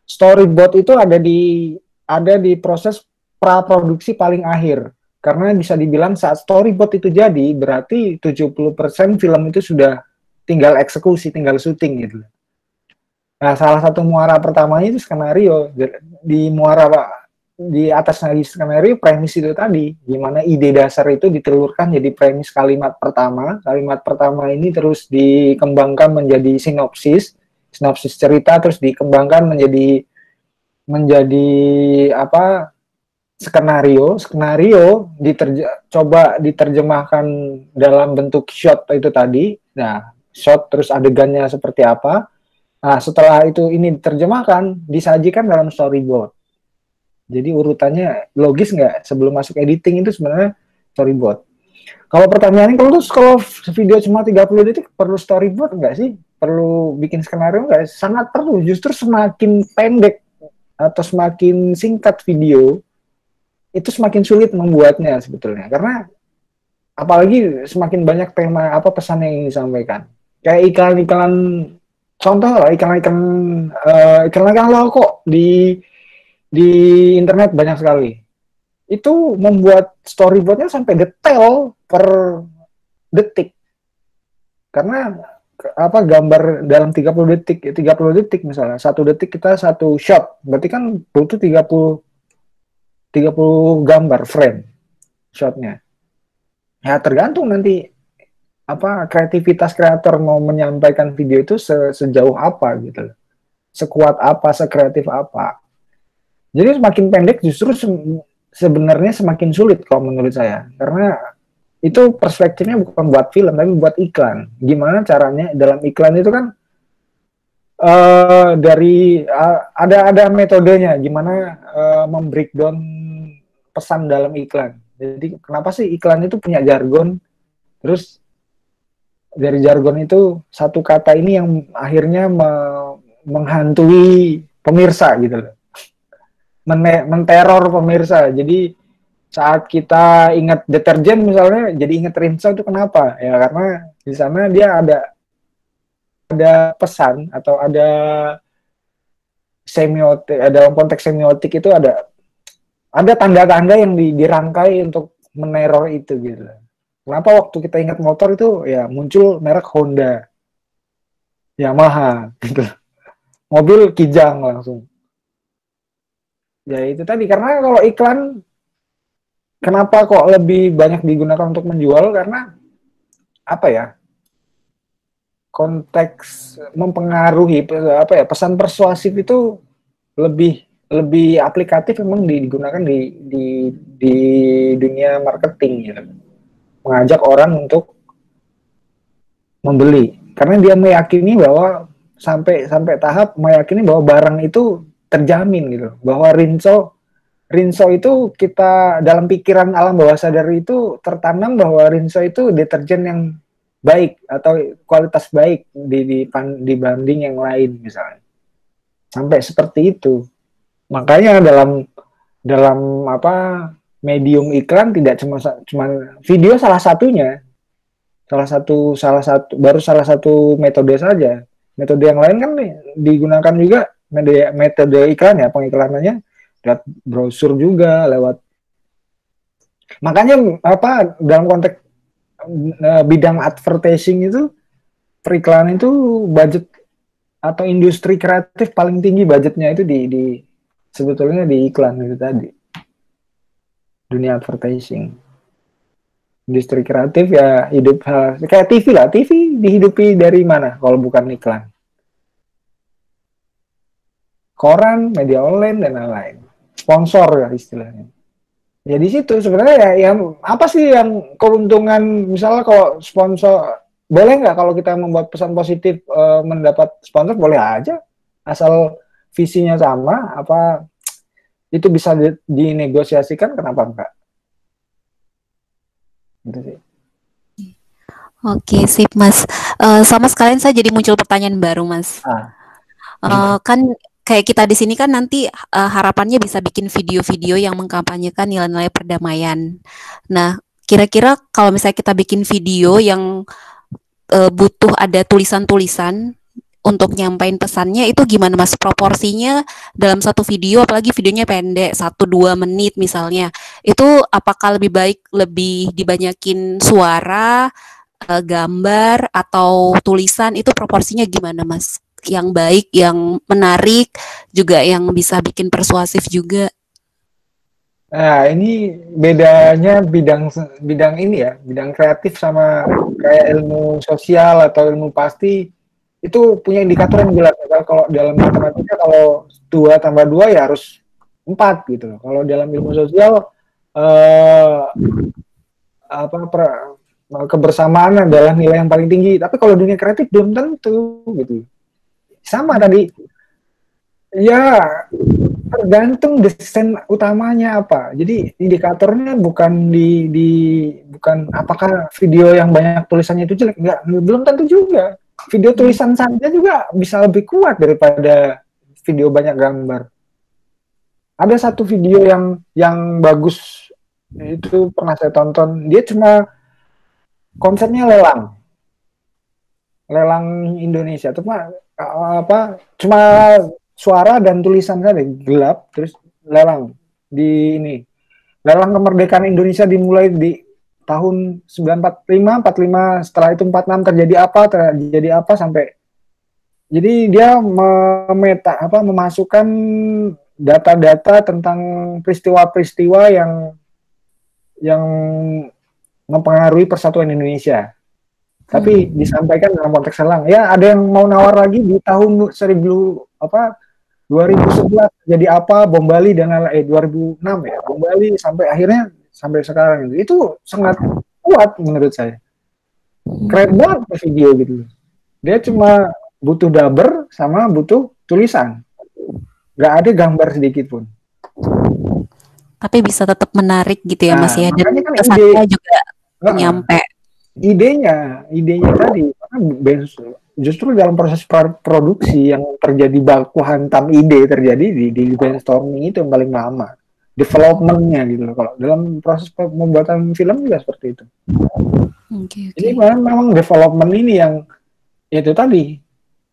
Storyboard itu ada di proses praproduksi paling akhir. Karena bisa dibilang saat storyboard itu jadi, berarti 70% film itu sudah tinggal eksekusi, tinggal syuting gitu. Nah, salah satu muara pertamanya itu skenario. Di muara di atas lagi skenario, premis itu tadi, gimana ide dasar itu ditelurkan jadi premis kalimat pertama. Kalimat pertama ini terus dikembangkan menjadi sinopsis cerita, terus dikembangkan menjadi apa, skenario coba diterjemahkan dalam bentuk shot itu tadi. Nah, shot terus adegannya seperti apa. Nah, setelah ini diterjemahkan, disajikan dalam storyboard. Jadi urutannya logis nggak? Sebelum masuk editing itu sebenarnya storyboard. Kalau pertanyaannya, kalau video cuma 30 detik, perlu storyboard nggak sih? Perlu bikin skenario nggak? Sangat perlu. Justru semakin pendek atau semakin singkat video, itu semakin sulit membuatnya sebetulnya, karena apalagi semakin banyak tema pesan yang ingin disampaikan. Kayak iklan-iklan, contoh lah, iklan-iklan rokok di internet banyak sekali. Itu membuat storyboardnya sampai detail per detik, karena gambar dalam 30 detik misalnya, 1 detik kita 1 shot, berarti kan butuh 30 gambar frame shotnya. Ya tergantung nanti kreativitas kreator mau menyampaikan video itu sejauh apa gitu, sekuat apa, sekreatif apa. Jadi semakin pendek justru sebenarnya semakin sulit kalau menurut saya, karena itu perspektifnya bukan buat film tapi buat iklan. Gimana caranya dalam iklan itu kan ada metodenya gimana membreakdown pesan dalam iklan. Jadi kenapa sih iklan itu punya jargon, terus dari jargon itu satu kata ini yang akhirnya menghantui pemirsa gitu loh, menteror pemirsa. Jadi saat kita ingat deterjen misalnya jadi ingat Rinso, itu kenapa? Ya karena di sana dia ada pesan atau ada semiotik, dalam konteks semiotik itu ada tanda-tanda yang dirangkai untuk meneror itu gitu. Kenapa waktu kita ingat motor itu ya muncul merek Honda, Yamaha gitu. Mobil Kijang langsung. Ya itu tadi, karena kalau iklan kenapa kok lebih banyak digunakan untuk menjual, karena konteks mempengaruhi pesan persuasif itu lebih aplikatif memang digunakan di dunia marketing gitu. Mengajak orang untuk membeli karena dia meyakini bahwa sampai tahap meyakini bahwa barang itu terjamin gitu, bahwa Rinso itu kita dalam pikiran alam bawah sadar itu tertanam bahwa Rinso itu deterjen yang baik atau kualitas baik dibanding yang lain misalnya. Sampai seperti itu. Makanya dalam medium iklan tidak cuma video salah satu metode saja. Metode yang lain kan digunakan juga metode iklan ya, pengiklanannya lewat brosur juga, lewat. Makanya dalam konteks bidang advertising itu, periklanan itu budget atau industri kreatif paling tinggi budgetnya itu sebetulnya di iklan itu tadi, dunia advertising. Industri kreatif ya hidup kayak TV lah, TV dihidupi dari mana kalau bukan iklan? Koran, media online dan lain-lain, sponsor ya istilahnya. Ya di situ sebenarnya ya apa sih yang keuntungan, misalnya kalau sponsor, boleh nggak kalau kita membuat pesan positif mendapat sponsor, boleh aja asal visinya sama, itu bisa dinegosiasikan, kenapa enggak? Gitu sih. Oke, sip Mas. Sama sekalian saya jadi muncul pertanyaan baru Mas. Kan kayak kita di sini kan nanti harapannya bisa bikin video-video yang mengkampanyekan nilai-nilai perdamaian. Nah, kira-kira kalau misalnya kita bikin video yang butuh ada tulisan-tulisan untuk nyampein pesannya itu gimana Mas, proporsinya dalam satu video, apalagi videonya pendek 1-2 menit misalnya, itu apakah lebih baik lebih dibanyakin suara, gambar atau tulisan, itu proporsinya gimana Mas? Yang baik, yang menarik, juga yang bisa bikin persuasif juga. Nah, ini bedanya bidang ini ya, bidang kreatif sama kayak ilmu sosial atau ilmu pasti itu punya indikator yang jelas. Kalau dalam matematika kalau 2 tambah 2 ya harus 4 gitu loh. Kalau dalam ilmu sosial kebersamaan adalah nilai yang paling tinggi. Tapi kalau dunia kreatif belum tentu gitu. Sama tadi. Ya, tergantung desain utamanya apa. Jadi indikatornya bukan bukan apakah video yang banyak tulisannya itu jelek. Enggak, belum tentu juga. Video tulisan saja juga bisa lebih kuat daripada video banyak gambar. Ada satu video yang bagus itu pernah saya tonton. Dia cuma konsepnya lelang Indonesia. Cuma suara dan tulisan saja gelap, terus lelang lelang kemerdekaan Indonesia dimulai di tahun 1945, setelah itu 46 terjadi apa sampai, jadi dia memasukkan data-data tentang peristiwa-peristiwa yang mempengaruhi persatuan Indonesia. Tapi disampaikan dalam konteks lelang. Ya, ada yang mau nawar lagi di tahun 2011 jadi apa, bom Bali dan 2006 ya, bom Bali sampai sekarang itu sangat kuat menurut saya. Keren banget video gitu. Dia cuma butuh dubber sama butuh tulisan. Nggak ada gambar sedikit pun. Tapi bisa tetap menarik gitu ya Mas ya, dan kan pesannya juga nyampe. Idenya tadi, justru dalam proses produksi yang terjadi baku hantam ide terjadi di brainstorming itu yang paling lama, developmentnya gitu loh. Kalau dalam proses pembuatan film juga seperti itu. Okay. Jadi memang development ini yang itu tadi,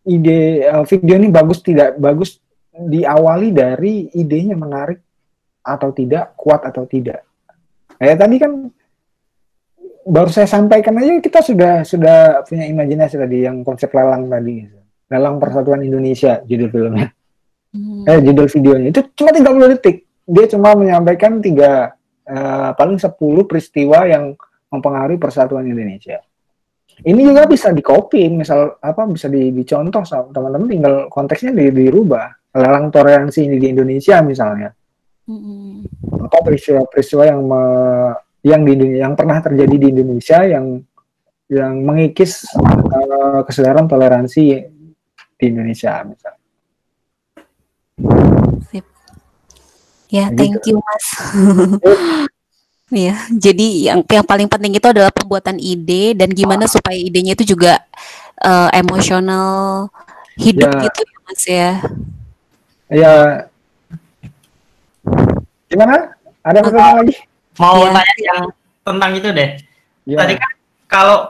ide video ini bagus tidak bagus diawali dari idenya menarik atau tidak, kuat atau tidak. Kayak tadi kan baru saya sampaikan aja, kita sudah punya imajinasi tadi yang konsep lelang tadi, lelang persatuan Indonesia judul filmnya, judul videonya itu cuma 30 detik, dia cuma menyampaikan paling 10 peristiwa yang mempengaruhi persatuan Indonesia. Ini juga bisa di-copy, misal bisa dicontoh sama teman-teman, tinggal konteksnya dirubah, lelang toleransi ini di Indonesia misalnya, peristiwa yang pernah terjadi di Indonesia yang mengikis kesadaran toleransi di Indonesia misalnya. Sip. Ya, thank you Mas. Ya, jadi yang paling penting itu adalah pembuatan ide dan gimana supaya idenya itu juga emosional, hidup gitu ya Mas ya. Ya. Gimana? Ada pertanyaan lagi? Mau tanya yang tentang itu deh. Tadi kan kalau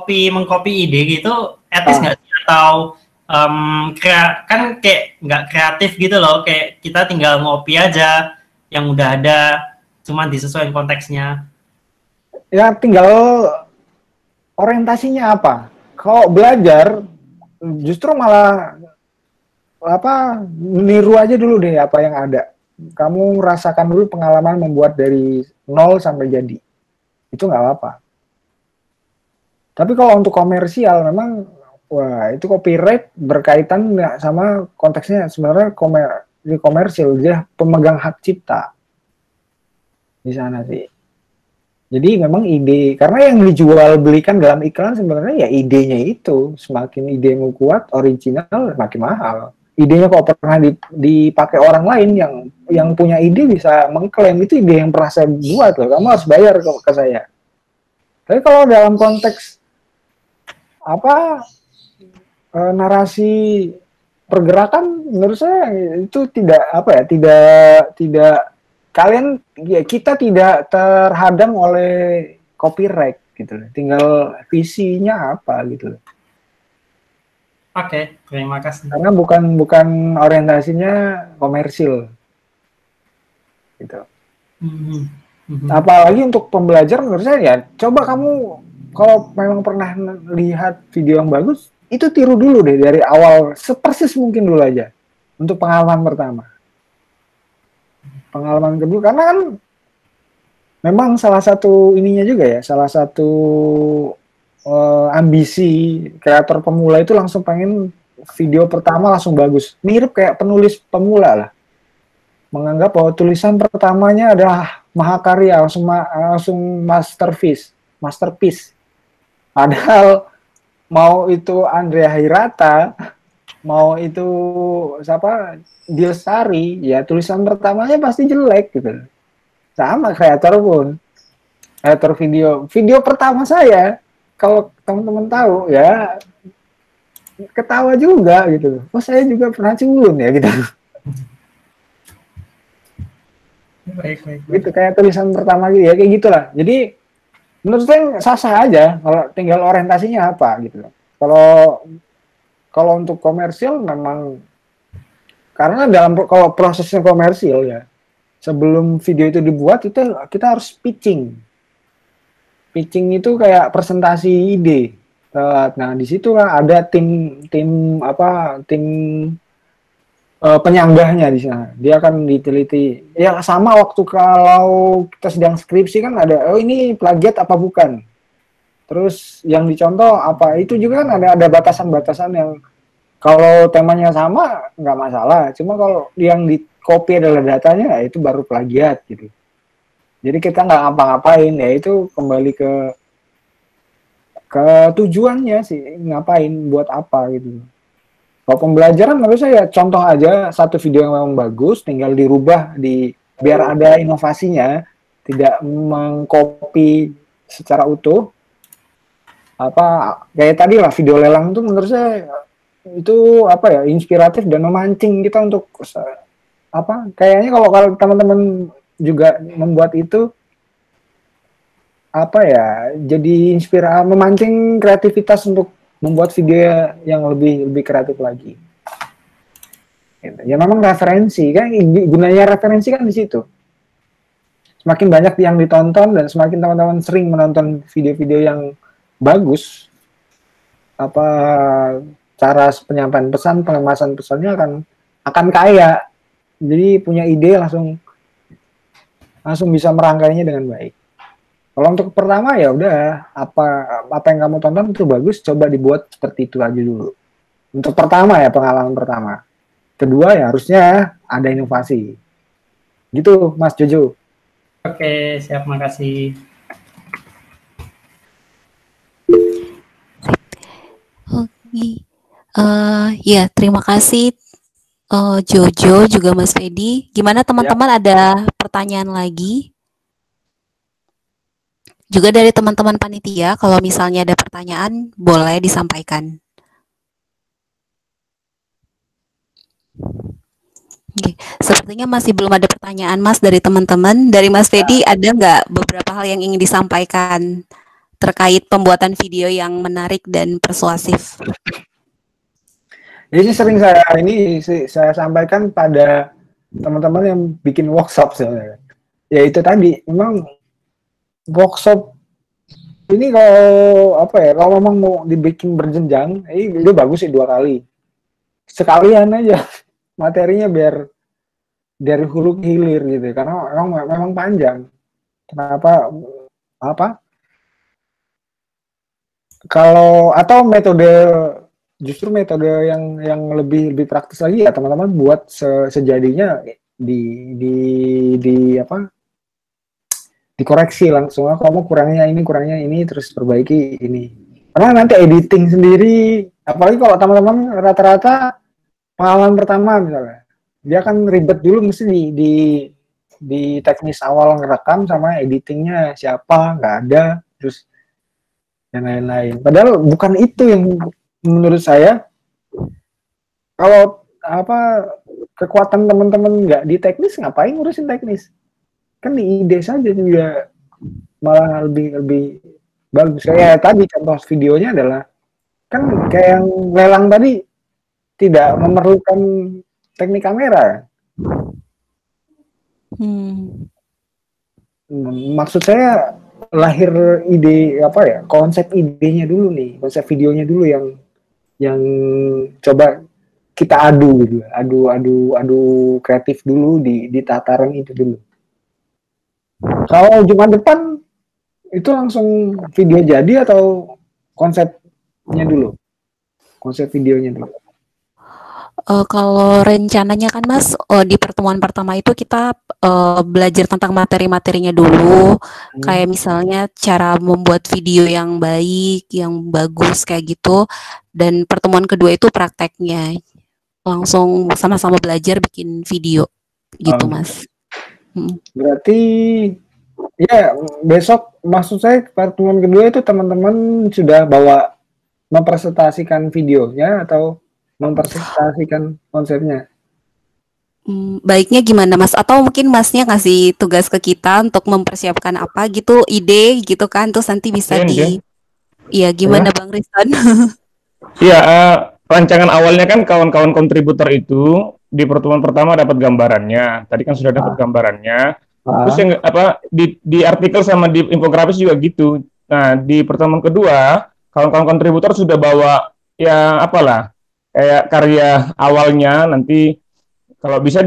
mengcopy ide gitu etis nggak sih, atau kan kayak nggak kreatif gitu loh, kayak kita tinggal ngopi aja yang udah ada, cuma disesuaikan konteksnya. Ya tinggal orientasinya apa. Kalau belajar justru malah meniru aja dulu deh apa yang ada. Kamu rasakan dulu pengalaman membuat dari 0 sampai jadi. Itu nggak apa-apa. Tapi kalau untuk komersial memang, wah itu copyright berkaitan sama konteksnya sebenarnya komersil, dia pemegang hak cipta di sana sih. Jadi memang ide, karena yang dijual belikan dalam iklan sebenarnya ya idenya itu, semakin idemu kuat, original, makin mahal. Idenya kok pernah dipakai orang lain yang punya ide bisa mengklaim itu ide yang pernah saya buat loh, kamu harus bayar ke saya. Tapi kalau dalam konteks narasi pergerakan, menurut saya itu tidak kalian ya, kita tidak terhadang oleh copyright gitu loh. Tinggal visinya apa gitu loh. Oke, terima kasih. Karena bukan orientasinya komersil, gitu. Apalagi untuk pembelajar menurut saya ya, coba kamu kalau memang pernah lihat video yang bagus, itu tiru dulu deh dari awal, sepersis mungkin dulu aja untuk pengalaman pertama. Pengalaman kedua, karena kan memang salah satu ininya juga ya, salah satu ambisi kreator pemula itu langsung pengen video pertama langsung bagus. Mirip kayak penulis pemula lah. Menganggap bahwa tulisan pertamanya adalah mahakarya, langsung masterpiece. Padahal mau itu Andrea Hirata, mau itu siapa Dilsari, ya tulisan pertamanya pasti jelek gitu. Sama kreator pun, kreator video pertama saya, kalau teman-teman tahu ya ketawa juga gitu. Oh saya juga pernah culun ya gitu. Baik. Gitu kayak tulisan pertama gitu ya, kayak gitulah. Jadi menurut saya sah-sah aja kalau tinggal orientasinya apa gitu. Kalau untuk komersil memang karena kalau prosesnya komersil ya, sebelum video itu dibuat itu kita harus pitching. Pitching itu kayak presentasi ide. Nah, di situ lah ada tim penyanggahnya di sana. Dia akan diteliti. Ya sama waktu kalau kita sedang skripsi kan ada, oh ini plagiat apa bukan. Terus yang dicontoh apa, itu juga kan ada batasan-batasan yang kalau temanya sama nggak masalah. Cuma kalau yang di copy adalah datanya, itu baru plagiat gitu. Jadi kita nggak ngapa-ngapain, ya itu kembali ke tujuannya sih, ngapain, buat apa gitu. Kalau pembelajaran menurut saya contoh aja satu video yang memang bagus, tinggal dirubah biar ada inovasinya, tidak mengcopy secara utuh. Kayak tadi lah video lelang itu menurut saya itu inspiratif dan memancing kita untuk kayaknya kalau teman-teman juga membuat itu jadi memancing kreativitas untuk membuat video yang lebih kreatif lagi. Ya memang referensi kan, gunanya referensi kan di situ. Semakin banyak yang ditonton dan semakin teman-teman sering menonton video-video yang bagus, cara penyampaian pesan, pengemasan pesannya akan kaya. Jadi punya ide langsung bisa merangkainya dengan baik. Kalau untuk pertama ya udah apa yang kamu tonton itu bagus, coba dibuat seperti itu aja dulu. Untuk pertama ya, pengalaman pertama. Kedua ya harusnya ada inovasi. Gitu Mas Jojo. Oke, siap, makasih. Ya, terima kasih Jojo juga Mas Fedi. Gimana teman-teman, ada pertanyaan lagi? Juga dari teman-teman panitia, kalau misalnya ada pertanyaan, boleh disampaikan. Oke, sepertinya masih belum ada pertanyaan Mas dari teman-teman. Dari Mas Fedi, ada nggak beberapa hal yang ingin disampaikan terkait pembuatan video yang menarik dan persuasif? Jadi sering saya sampaikan pada teman-teman yang bikin workshop sebenarnya. Ya itu tadi, memang workshop ini kalau memang mau dibikin berjenjang, itu bagus sih 2 kali. Sekalian aja materinya biar dari hulu ke hilir gitu, karena memang panjang. Kenapa atau justru metode yang lebih praktis lagi ya, teman-teman buat sejadinya dikoreksi langsung, kamu kurangnya ini terus perbaiki ini. Karena nanti editing sendiri, apalagi kalau teman-teman rata-rata pengalaman pertama misalnya, dia akan ribet dulu mesti di teknis awal ngerekam sama editingnya siapa, nggak ada, terus dan lain-lain. Padahal bukan itu yang menurut saya. Kalau kekuatan teman-teman nggak di teknis, ngapain ngurusin teknis? Kan di ide saja juga malah lebih bagus. Kayak tadi contoh videonya adalah Kan kayak yang lelang tadi tidak memerlukan teknik kamera. Maksud saya lahir ide apa ya, konsep idenya dulu nih, konsep videonya dulu yang coba kita adu kreatif dulu di tataran itu dulu. Kalau Jumat depan itu langsung video jadi atau konsepnya dulu, konsep videonya dulu? Kalau rencananya kan Mas, di pertemuan pertama itu kita belajar tentang materi-materinya dulu, kayak misalnya cara membuat video yang baik, yang bagus kayak gitu, dan pertemuan kedua itu prakteknya, langsung sama-sama belajar bikin video, gitu Mas. Berarti ya besok, maksud saya pertemuan kedua itu teman-teman sudah bawa mempresentasikan videonya atau mempresentasikan konsepnya? Baiknya gimana Mas? Atau mungkin Masnya ngasih tugas ke kita untuk mempersiapkan apa gitu, ide gitu kan, terus nanti bisa Iya, gimana Bang Rizwan? Iya, rancangan awalnya kan kawan-kawan kontributor itu di pertemuan pertama dapat gambarannya. Tadi kan sudah dapat gambarannya. Terus yang di artikel sama di infografis juga gitu. Nah, di pertemuan kedua, kawan-kawan kontributor sudah bawa ya apalah kayak karya awalnya, nanti kalau bisa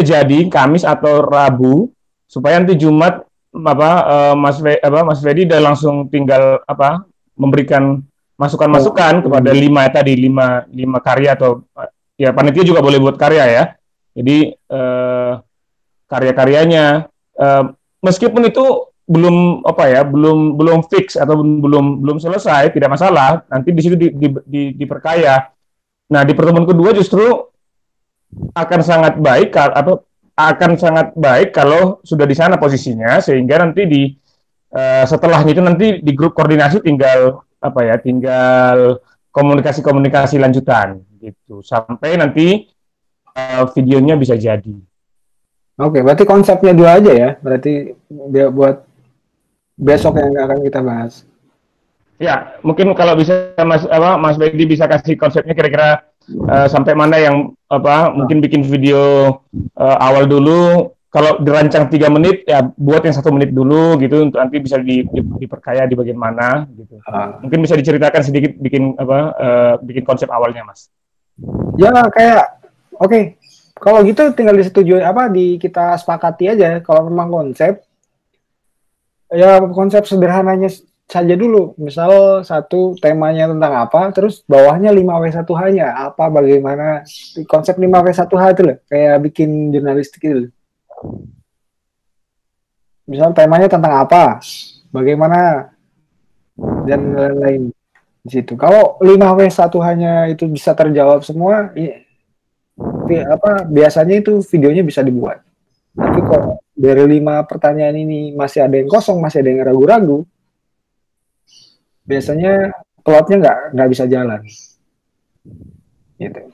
jadi Kamis atau Rabu, supaya nanti Jumat Mas Fedi udah langsung tinggal memberikan masukan-masukan kepada lima karya, atau ya panitia juga boleh buat karya ya. Jadi karya-karyanya meskipun itu belum fix atau belum selesai, tidak masalah, nanti di situ diperkaya. Nah, di pertemuan kedua justru akan sangat baik kalau sudah di sana posisinya, sehingga nanti setelahnya itu nanti di grup koordinasi tinggal komunikasi lanjutan gitu sampai nanti videonya bisa jadi. Oke, berarti konsepnya dua aja ya, berarti buat besok yang akan kita bahas. Ya, mungkin kalau bisa Mas Bedi bisa kasih konsepnya kira-kira sampai mana yang mungkin bikin video awal dulu. Kalau dirancang 3 menit ya buat yang 1 menit dulu gitu, untuk nanti bisa diperkaya di bagian mana gitu. Mungkin bisa diceritakan sedikit bikin konsep awalnya, Mas. Ya kayak oke. Kalau gitu tinggal disetujui kita sepakati aja kalau memang konsep. Ya konsep sederhananya saja dulu. Misal satu temanya tentang apa, terus bawahnya 5W1H-nya apa, bagaimana konsep 5W1H itu loh, kayak bikin jurnalistik itu. Misal temanya tentang apa, bagaimana, dan lain-lain di situ. Kalau 5W1H-nya itu bisa terjawab semua, biasanya itu videonya bisa dibuat. Tapi kok dari 5 pertanyaan ini masih ada yang kosong, masih ada yang ragu-ragu, biasanya plotnya nggak bisa jalan. Gitu.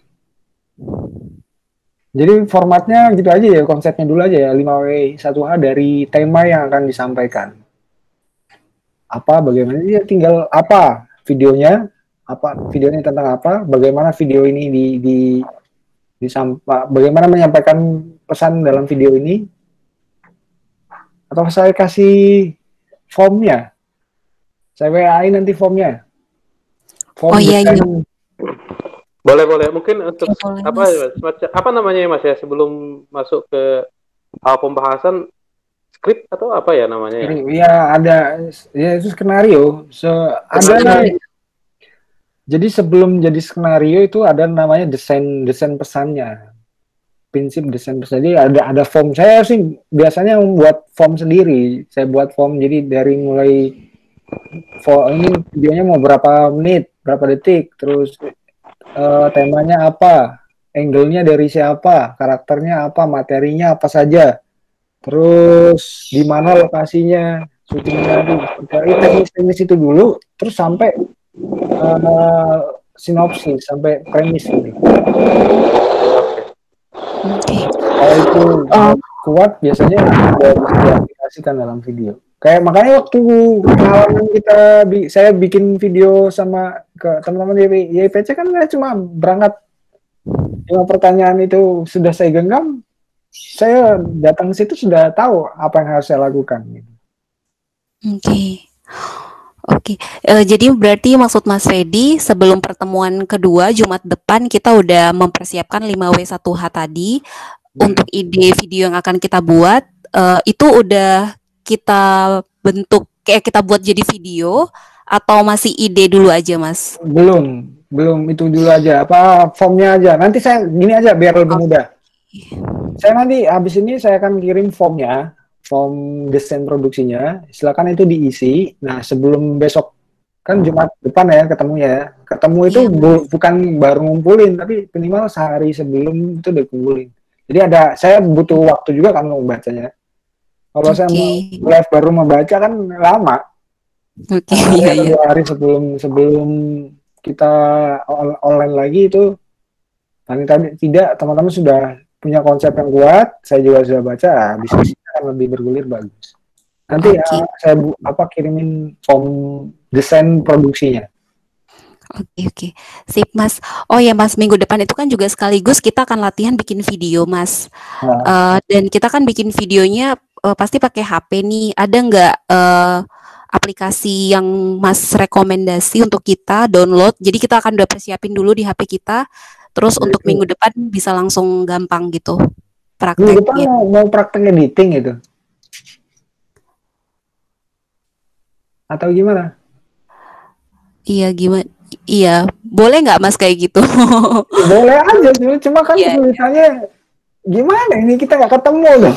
Jadi formatnya gitu aja ya, konsepnya dulu aja ya, 5W1H dari tema yang akan disampaikan. Apa, bagaimana, ya tinggal videonya tentang apa, bagaimana video ini bagaimana menyampaikan pesan dalam video ini, atau saya kasih formnya, saya WA-in nanti formnya. Iya. Boleh. Mungkin untuk apa namanya ya Mas ya, sebelum masuk ke pembahasan, skrip atau apa ya namanya ya? Iya, ada ya, itu skenario. Jadi sebelum jadi skenario itu ada namanya desain pesannya. Prinsip desain pesan. Jadi ada form. Saya sih biasanya membuat form sendiri. Saya buat form, jadi dari mulai ini videonya mau berapa menit, berapa detik, terus temanya apa, angle-nya dari siapa, karakternya apa, materinya apa saja, terus di mana lokasinya, syutingnya, dari teknis itu dulu, terus sampai sinopsis, sampai premis gitu. Kalau itu kuat, biasanya ada diaplikasikan dalam video. Kayak makanya waktu pengalaman saya bikin video sama ke teman-teman di YPC kan saya cuma berangkat 5 pertanyaan itu sudah saya genggam, saya datang ke situ sudah tahu apa yang harus saya lakukan. Oke. Jadi berarti maksud Mas Fedi sebelum pertemuan kedua Jumat depan kita udah mempersiapkan 5W1H tadi untuk ide video yang akan kita buat, itu udah kita bentuk kayak kita buat jadi video atau masih ide dulu aja, Mas? Belum itu dulu aja, formnya aja. Nanti saya gini aja biar lebih mudah. Saya nanti habis ini saya akan kirim formnya, form desain produksinya. Silakan itu diisi. Nah, sebelum besok kan Jumat depan ya ketemunya. Ketemu itu bukan baru ngumpulin, tapi minimal sehari sebelum itu udah kumpulin. Jadi saya butuh waktu juga kan membacanya. Kalau saya mau live baru membaca kan lama. Iya. 2 hari sebelum kita online lagi itu, paling tidak teman-teman sudah punya konsep yang kuat, saya juga sudah baca, diskusinya akan lebih bergulir bagus. Nanti saya kirimin form desain produksinya. Oke. Sip, Mas. Oh ya, Mas, minggu depan itu kan juga sekaligus kita akan latihan bikin video, Mas. Dan kita kan bikin videonya pasti pakai HP nih. Ada nggak aplikasi yang Mas rekomendasi untuk kita download? Jadi kita akan udah persiapin dulu di HP kita, terus untuk minggu depan bisa langsung gampang gitu praktek. Minggu depan mau praktek editing gitu? Atau gimana? Iya, boleh nggak Mas kayak gitu? Boleh aja, cuma kan tulisannya gimana ini kita nggak ketemu loh.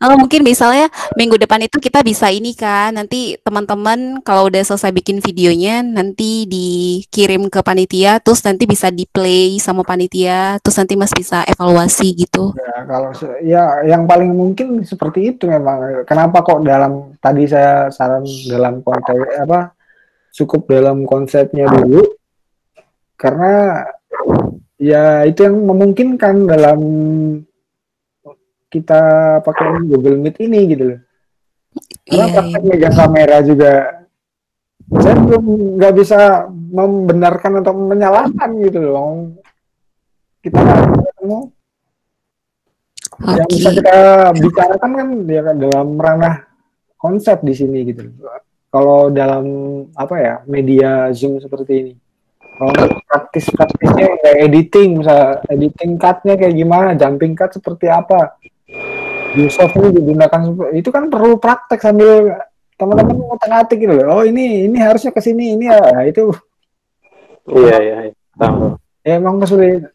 Mungkin misalnya minggu depan itu kita bisa ini kan, nanti teman-teman kalau udah selesai bikin videonya nanti dikirim ke panitia, terus nanti bisa di play sama panitia, terus nanti Mas bisa evaluasi gitu. Ya, kalau yang paling mungkin seperti itu memang. Kenapa kok tadi saya saran dalam konteks cukup dalam konsepnya dulu, karena ya itu yang memungkinkan dalam kita pakai Google Meet ini gitu loh. Karena praktek megang kamera juga saya belum nggak bisa membenarkan atau menyalahkan gitu loh. Kita ketemu. Yang bisa kita bicarakan kan ya dalam ranah konsep di sini gitu loh. Kalau dalam media Zoom seperti ini, kalau praktisnya kayak editing, misalnya editing cut-nya kayak gimana, jumping cut seperti apa, di software digunakan, itu kan perlu praktek sambil teman-teman ngotak-ngatik gitu loh. Oh ini harusnya ke sini, ini ya itu. Iya. Tahu. Ya emang kesulitan.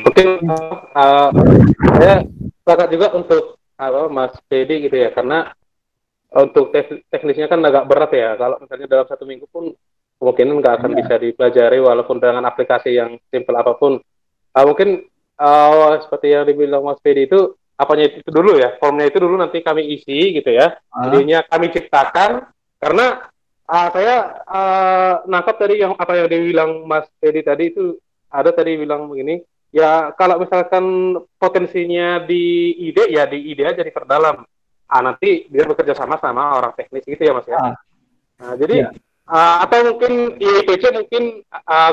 Mungkin saya sepakat juga untuk Mas Fedi gitu ya, karena untuk teknisnya kan agak berat ya. Kalau misalnya dalam 1 minggu pun kemungkinan nggak akan bisa dipelajari walaupun dengan aplikasi yang simple apapun. Mungkin seperti yang dibilang Mas Fedi itu, apanya itu dulu ya, formnya itu dulu nanti kami isi gitu ya. Jadinya kami ciptakan, karena saya nangkap tadi apa yang dibilang Mas Fedi tadi itu, ada tadi bilang begini, ya kalau misalkan potensinya di ide aja diperdalam. Nanti dia bekerja sama orang teknis gitu ya Mas ya. Jadi atau mungkin IPC mungkin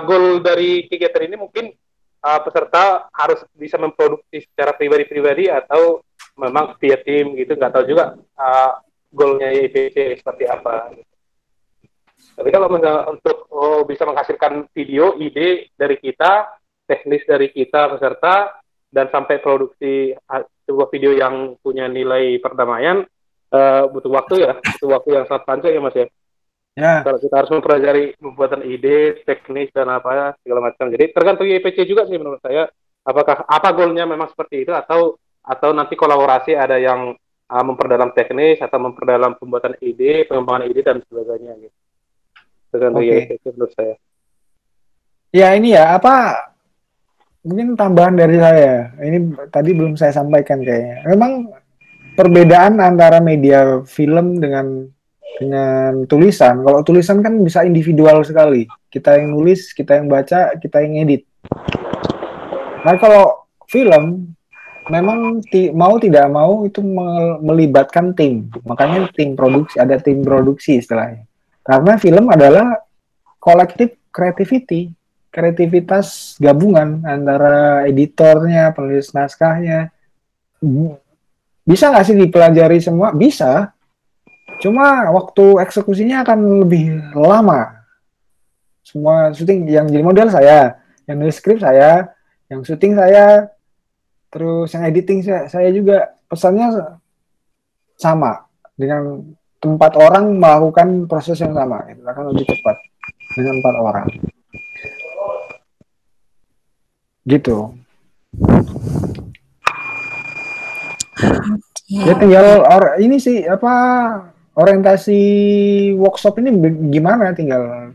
goal dari kegiatan ini mungkin peserta harus bisa memproduksi secara pribadi atau memang via tim gitu, nggak tahu juga goalnya IPC seperti apa. Tapi kalau untuk bisa menghasilkan video, ide dari kita, teknis dari kita peserta, dan sampai produksi sebuah video yang punya nilai perdamaian, butuh waktu yang sangat panjang ya Mas ya. Kalau kita harus mempelajari pembuatan ide, teknis dan segala macam. Jadi tergantung IPC juga sih menurut saya, apakah goalnya memang seperti itu atau nanti kolaborasi ada yang memperdalam teknis atau memperdalam pembuatan ide, pengembangan ide dan sebagainya gitu. Tergantung IPC menurut saya. Ya ini ya mungkin tambahan dari saya, ini tadi belum saya sampaikan kayaknya. Memang perbedaan antara media film dengan tulisan. Kalau tulisan kan bisa individual sekali. Kita yang nulis, kita yang baca, kita yang edit. Nah kalau film memang mau tidak mau itu melibatkan tim. Makanya tim produksi, ada tim produksi istilahnya. Karena film adalah kolektif kreativitas gabungan antara editornya, penulis naskahnya. Bisa nggak sih dipelajari semua? Bisa. Cuma waktu eksekusinya akan lebih lama. Semua syuting yang jadi model saya, yang nulis skrip saya, yang syuting saya, terus yang editing saya juga. Pesannya sama dengan tempat orang melakukan proses yang sama, itu akan lebih cepat dengan 4 orang. Gitu. Ya tinggal ini sih apa orientasi workshop ini gimana, tinggal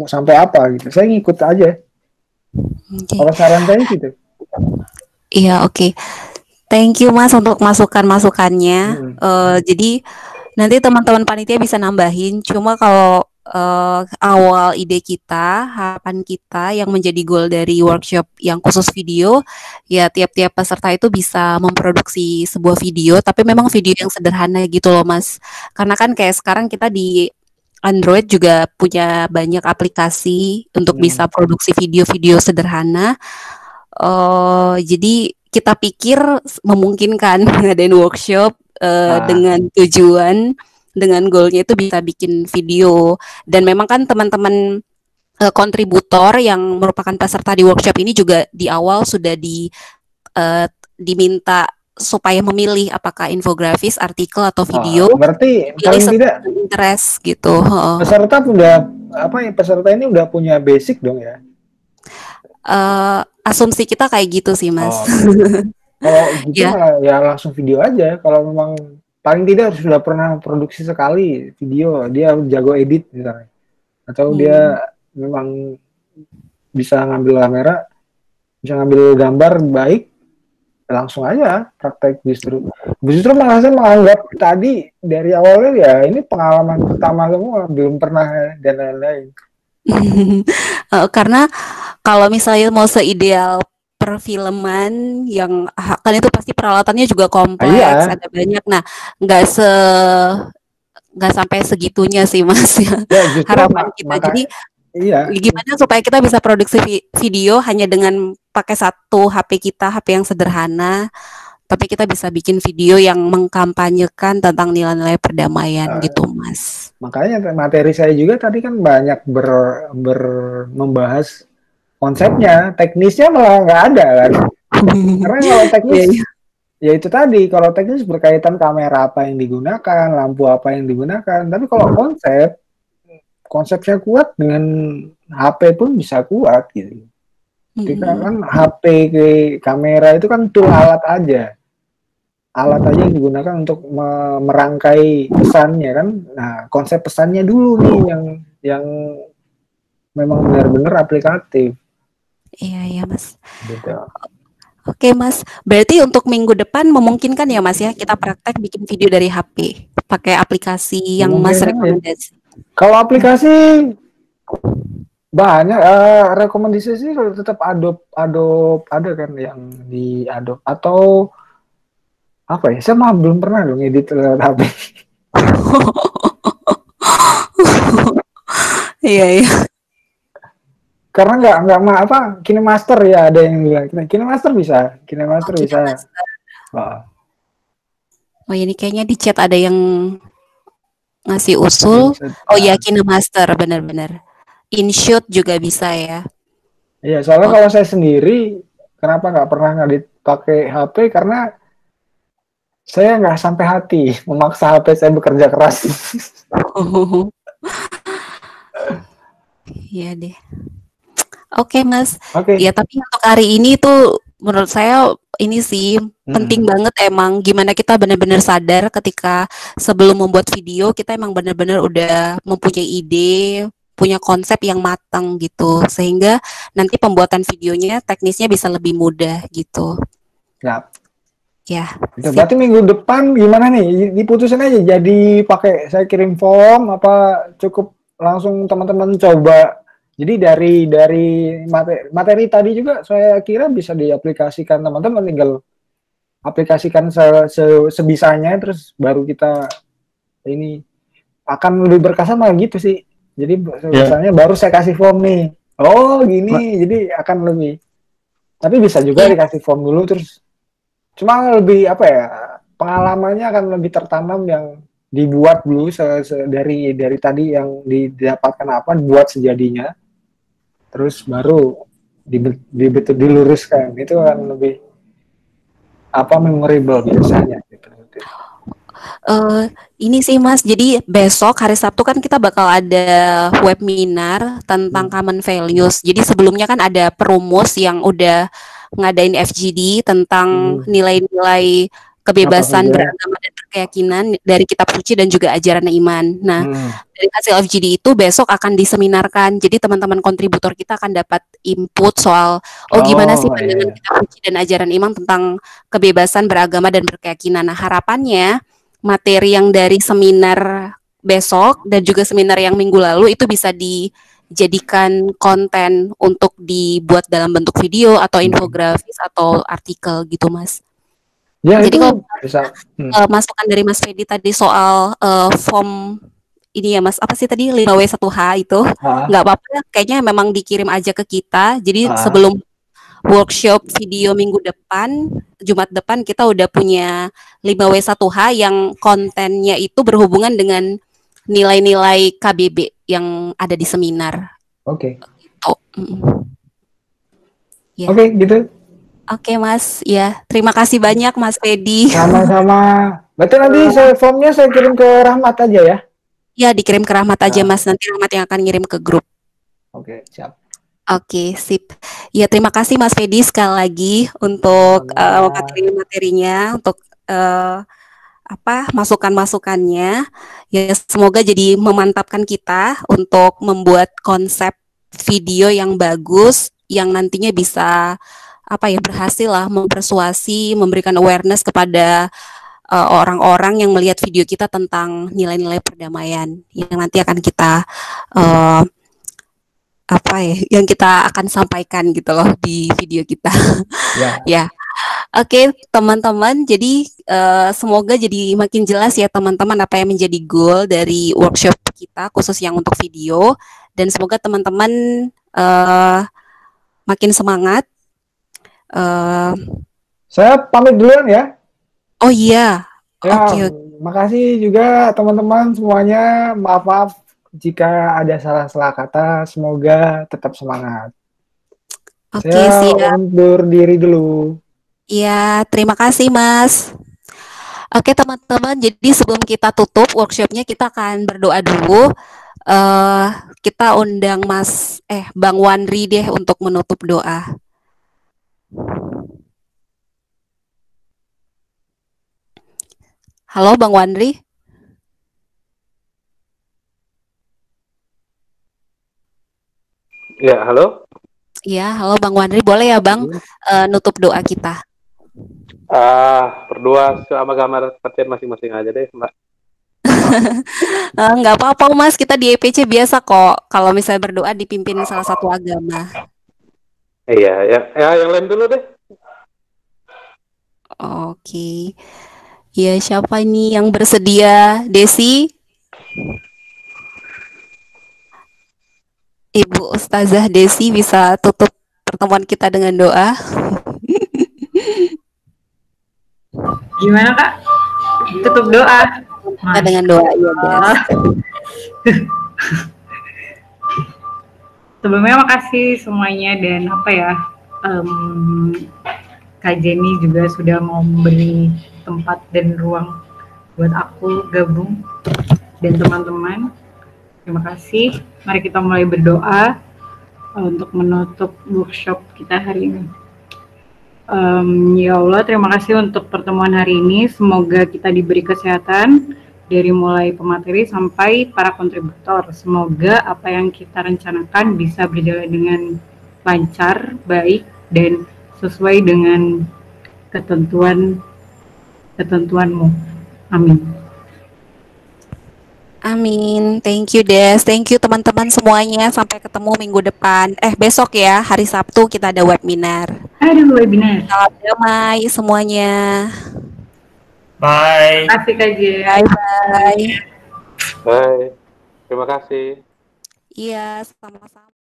sampai apa gitu. Saya ngikut aja. Kalau saran saya gitu. Iya, oke. Thank you Mas untuk masukannya. Jadi nanti teman-teman panitia bisa nambahin. Cuma kalau awal ide kita, harapan kita yang menjadi goal dari workshop yang khusus video, ya tiap-tiap peserta itu bisa memproduksi sebuah video, tapi memang video yang sederhana gitu loh Mas. Karena kan kayak sekarang kita di Android juga punya banyak aplikasi untuk bisa produksi video-video sederhana. Jadi kita pikir memungkinkan ngadain workshop dengan tujuan, dengan goalnya itu bisa bikin video. Dan memang kan teman-teman kontributor yang merupakan peserta di workshop ini juga di awal sudah diminta supaya memilih apakah infografis, artikel atau video. Berarti paling tidak interest gitu. Peserta ini udah punya basic dong ya? Asumsi kita kayak gitu sih Mas. Kalau gitu ya langsung video aja. Kalau memang paling tidak sudah pernah produksi sekali video, dia jago edit misalnya, atau dia memang bisa ngambil kamera, bisa ngambil gambar baik, langsung aja praktek. Justru malah saya menganggap tadi dari awalnya ya ini pengalaman pertama semua, belum pernah dan lain-lain. Karena kalau misalnya mau seideal perfilman yang kan itu pasti peralatannya juga kompleks, ada banyak. Nah, nggak sampai segitunya sih Mas ya, harapan kita. Jadi gimana supaya kita bisa produksi video hanya dengan pakai satu HP kita, HP yang sederhana, tapi kita bisa bikin video yang mengkampanyekan tentang nilai-nilai perdamaian gitu Mas. Makanya materi saya juga tadi kan banyak membahas konsepnya, teknisnya malah nggak ada kan. Karena kalau teknis ya itu tadi, kalau teknis berkaitan kamera apa yang digunakan, lampu apa yang digunakan, tapi kalau konsepnya kuat, dengan HP pun bisa kuat gitu. Jadi kan HP ke kamera itu kan tool alat aja yang digunakan untuk merangkai pesannya kan. Nah, konsep pesannya dulu nih yang memang benar-benar aplikatif. Iya Mas. Gitu. Oke Mas, berarti untuk minggu depan memungkinkan ya Mas ya kita praktek bikin video dari HP pakai aplikasi yang Mas rekomendasi. Kalau aplikasi banyak, rekomendasi sih tetap Adobe ada kan yang di Adobe, atau apa ya, saya mah belum pernah dong edit lewat HP. Iya. Karena nggak KineMaster ya, ada yang bilang KineMaster bisa. Oh ini kayaknya di chat ada yang ngasih usul. Oh ya, KineMaster benar-benar. InShot juga bisa ya. Iya, soalnya kalau saya sendiri kenapa nggak pernah ngedit pakai HP, karena saya nggak sampai hati memaksa HP saya bekerja keras. Iya deh. Oke Mas. Ya tapi untuk hari ini tuh menurut saya ini sih penting banget emang, gimana kita benar-benar sadar ketika sebelum membuat video kita emang benar-benar udah mempunyai ide, punya konsep yang matang gitu, sehingga nanti pembuatan videonya teknisnya bisa lebih mudah gitu. Ya. Berarti minggu depan gimana nih? Diputusin aja, jadi pakai saya kirim form apa cukup langsung teman-teman coba. Jadi dari materi tadi juga saya kira bisa diaplikasikan teman-teman, tinggal aplikasikan sebisanya, terus baru kita ini akan lebih berkesan malah gitu sih. Jadi misalnya baru saya kasih form nih, oh gini, jadi akan lebih. Tapi bisa juga dikasih form dulu, terus cuma lebih apa ya, pengalamannya akan lebih tertanam yang dibuat dulu dari tadi yang didapatkan apa, dibuat sejadinya, terus baru diluruskan, itu akan lebih apa, memorable biasanya gitu. Ini sih Mas, jadi besok hari Sabtu kan kita bakal ada webinar tentang common values. Jadi sebelumnya kan ada perumus yang udah ngadain FGD tentang nilai-nilai kebebasan beragama dan berkeyakinan dari kitab suci dan juga ajaran iman. Nah, dari hasil FGD itu besok akan diseminarkan. Jadi teman-teman kontributor kita akan dapat input soal gimana sih pandangan kitab suci dan ajaran iman tentang kebebasan beragama dan berkeyakinan. Nah, harapannya materi yang dari seminar besok dan juga seminar yang minggu lalu itu bisa dijadikan konten untuk dibuat dalam bentuk video atau infografis atau artikel gitu, Mas. Ya, jadi kalau masukan dari Mas Fedi tadi soal form ini ya Mas, apa sih tadi 5W1H itu nggak apa-apa, kayaknya memang dikirim aja ke kita. Jadi sebelum workshop video minggu depan, Jumat depan, kita udah punya 5W1H yang kontennya itu berhubungan dengan nilai-nilai KBB yang ada di seminar. Oke. Ya. Oke, gitu. Oke Mas, ya terima kasih banyak Mas Fedi. Sama-sama. Berarti nanti formnya saya kirim ke Rahmat aja ya? Ya, dikirim ke Rahmat aja Mas, nanti Rahmat yang akan ngirim ke grup. Oke, siap. Oke, sip. Ya, terima kasih Mas Fedi sekali lagi untuk materi-materinya, untuk masukan-masukannya. Ya, semoga jadi memantapkan kita untuk membuat konsep video yang bagus, yang nantinya bisa berhasil lah mempersuasi, memberikan awareness kepada orang-orang yang melihat video kita tentang nilai-nilai perdamaian yang nanti akan kita yang kita akan sampaikan gitu loh di video kita. Ya. Oke, teman-teman, jadi semoga jadi makin jelas ya teman-teman apa yang menjadi goal dari workshop kita khusus yang untuk video, dan semoga teman-teman makin semangat. Saya pamit duluan ya. Oh iya. Oke. Makasih juga teman-teman semuanya. Maaf jika ada salah-salah kata, semoga tetap semangat. Oke, saya undur diri dulu. Iya, terima kasih Mas. Oke teman-teman, jadi sebelum kita tutup workshopnya, kita akan berdoa dulu. Kita undang Bang Wandri deh untuk menutup doa. Halo Bang Wandri. Ya, halo. Iya, halo Bang Wandri, boleh ya Bang nutup doa kita? Berdoa sama gambar percaya masing-masing aja deh, Mbak. Nggak apa-apa Mas, kita di EPC biasa kok kalau misalnya berdoa dipimpin salah satu agama. Iya, ya yang lain dulu deh. Oke. Ya, siapa ini yang bersedia? Desi? Ibu Ustazah Desi bisa tutup pertemuan kita dengan doa. Gimana Kak? Tutup doa. Kita dengan doa ya guys. Sebelumnya makasih semuanya, dan Kak Jenny juga sudah mau memberi tempat dan ruang buat aku gabung dan teman-teman. Terima kasih. Mari kita mulai berdoa untuk menutup workshop kita hari ini. Ya Allah, terima kasih untuk pertemuan hari ini. Semoga kita diberi kesehatan dari mulai pemateri sampai para kontributor. Semoga apa yang kita rencanakan bisa berjalan dengan lancar, baik, dan sesuai dengan ketentuan-ketentuanmu. Amin. Amin. Thank you, Des. Thank you teman-teman semuanya. Sampai ketemu minggu depan. Besok ya, hari Sabtu kita ada webinar. Aduh, webinar. Salam damai semuanya. Bye. Terima kasih Kak Jen. Bye-bye. Bye. Terima kasih. Iya, sama-sama.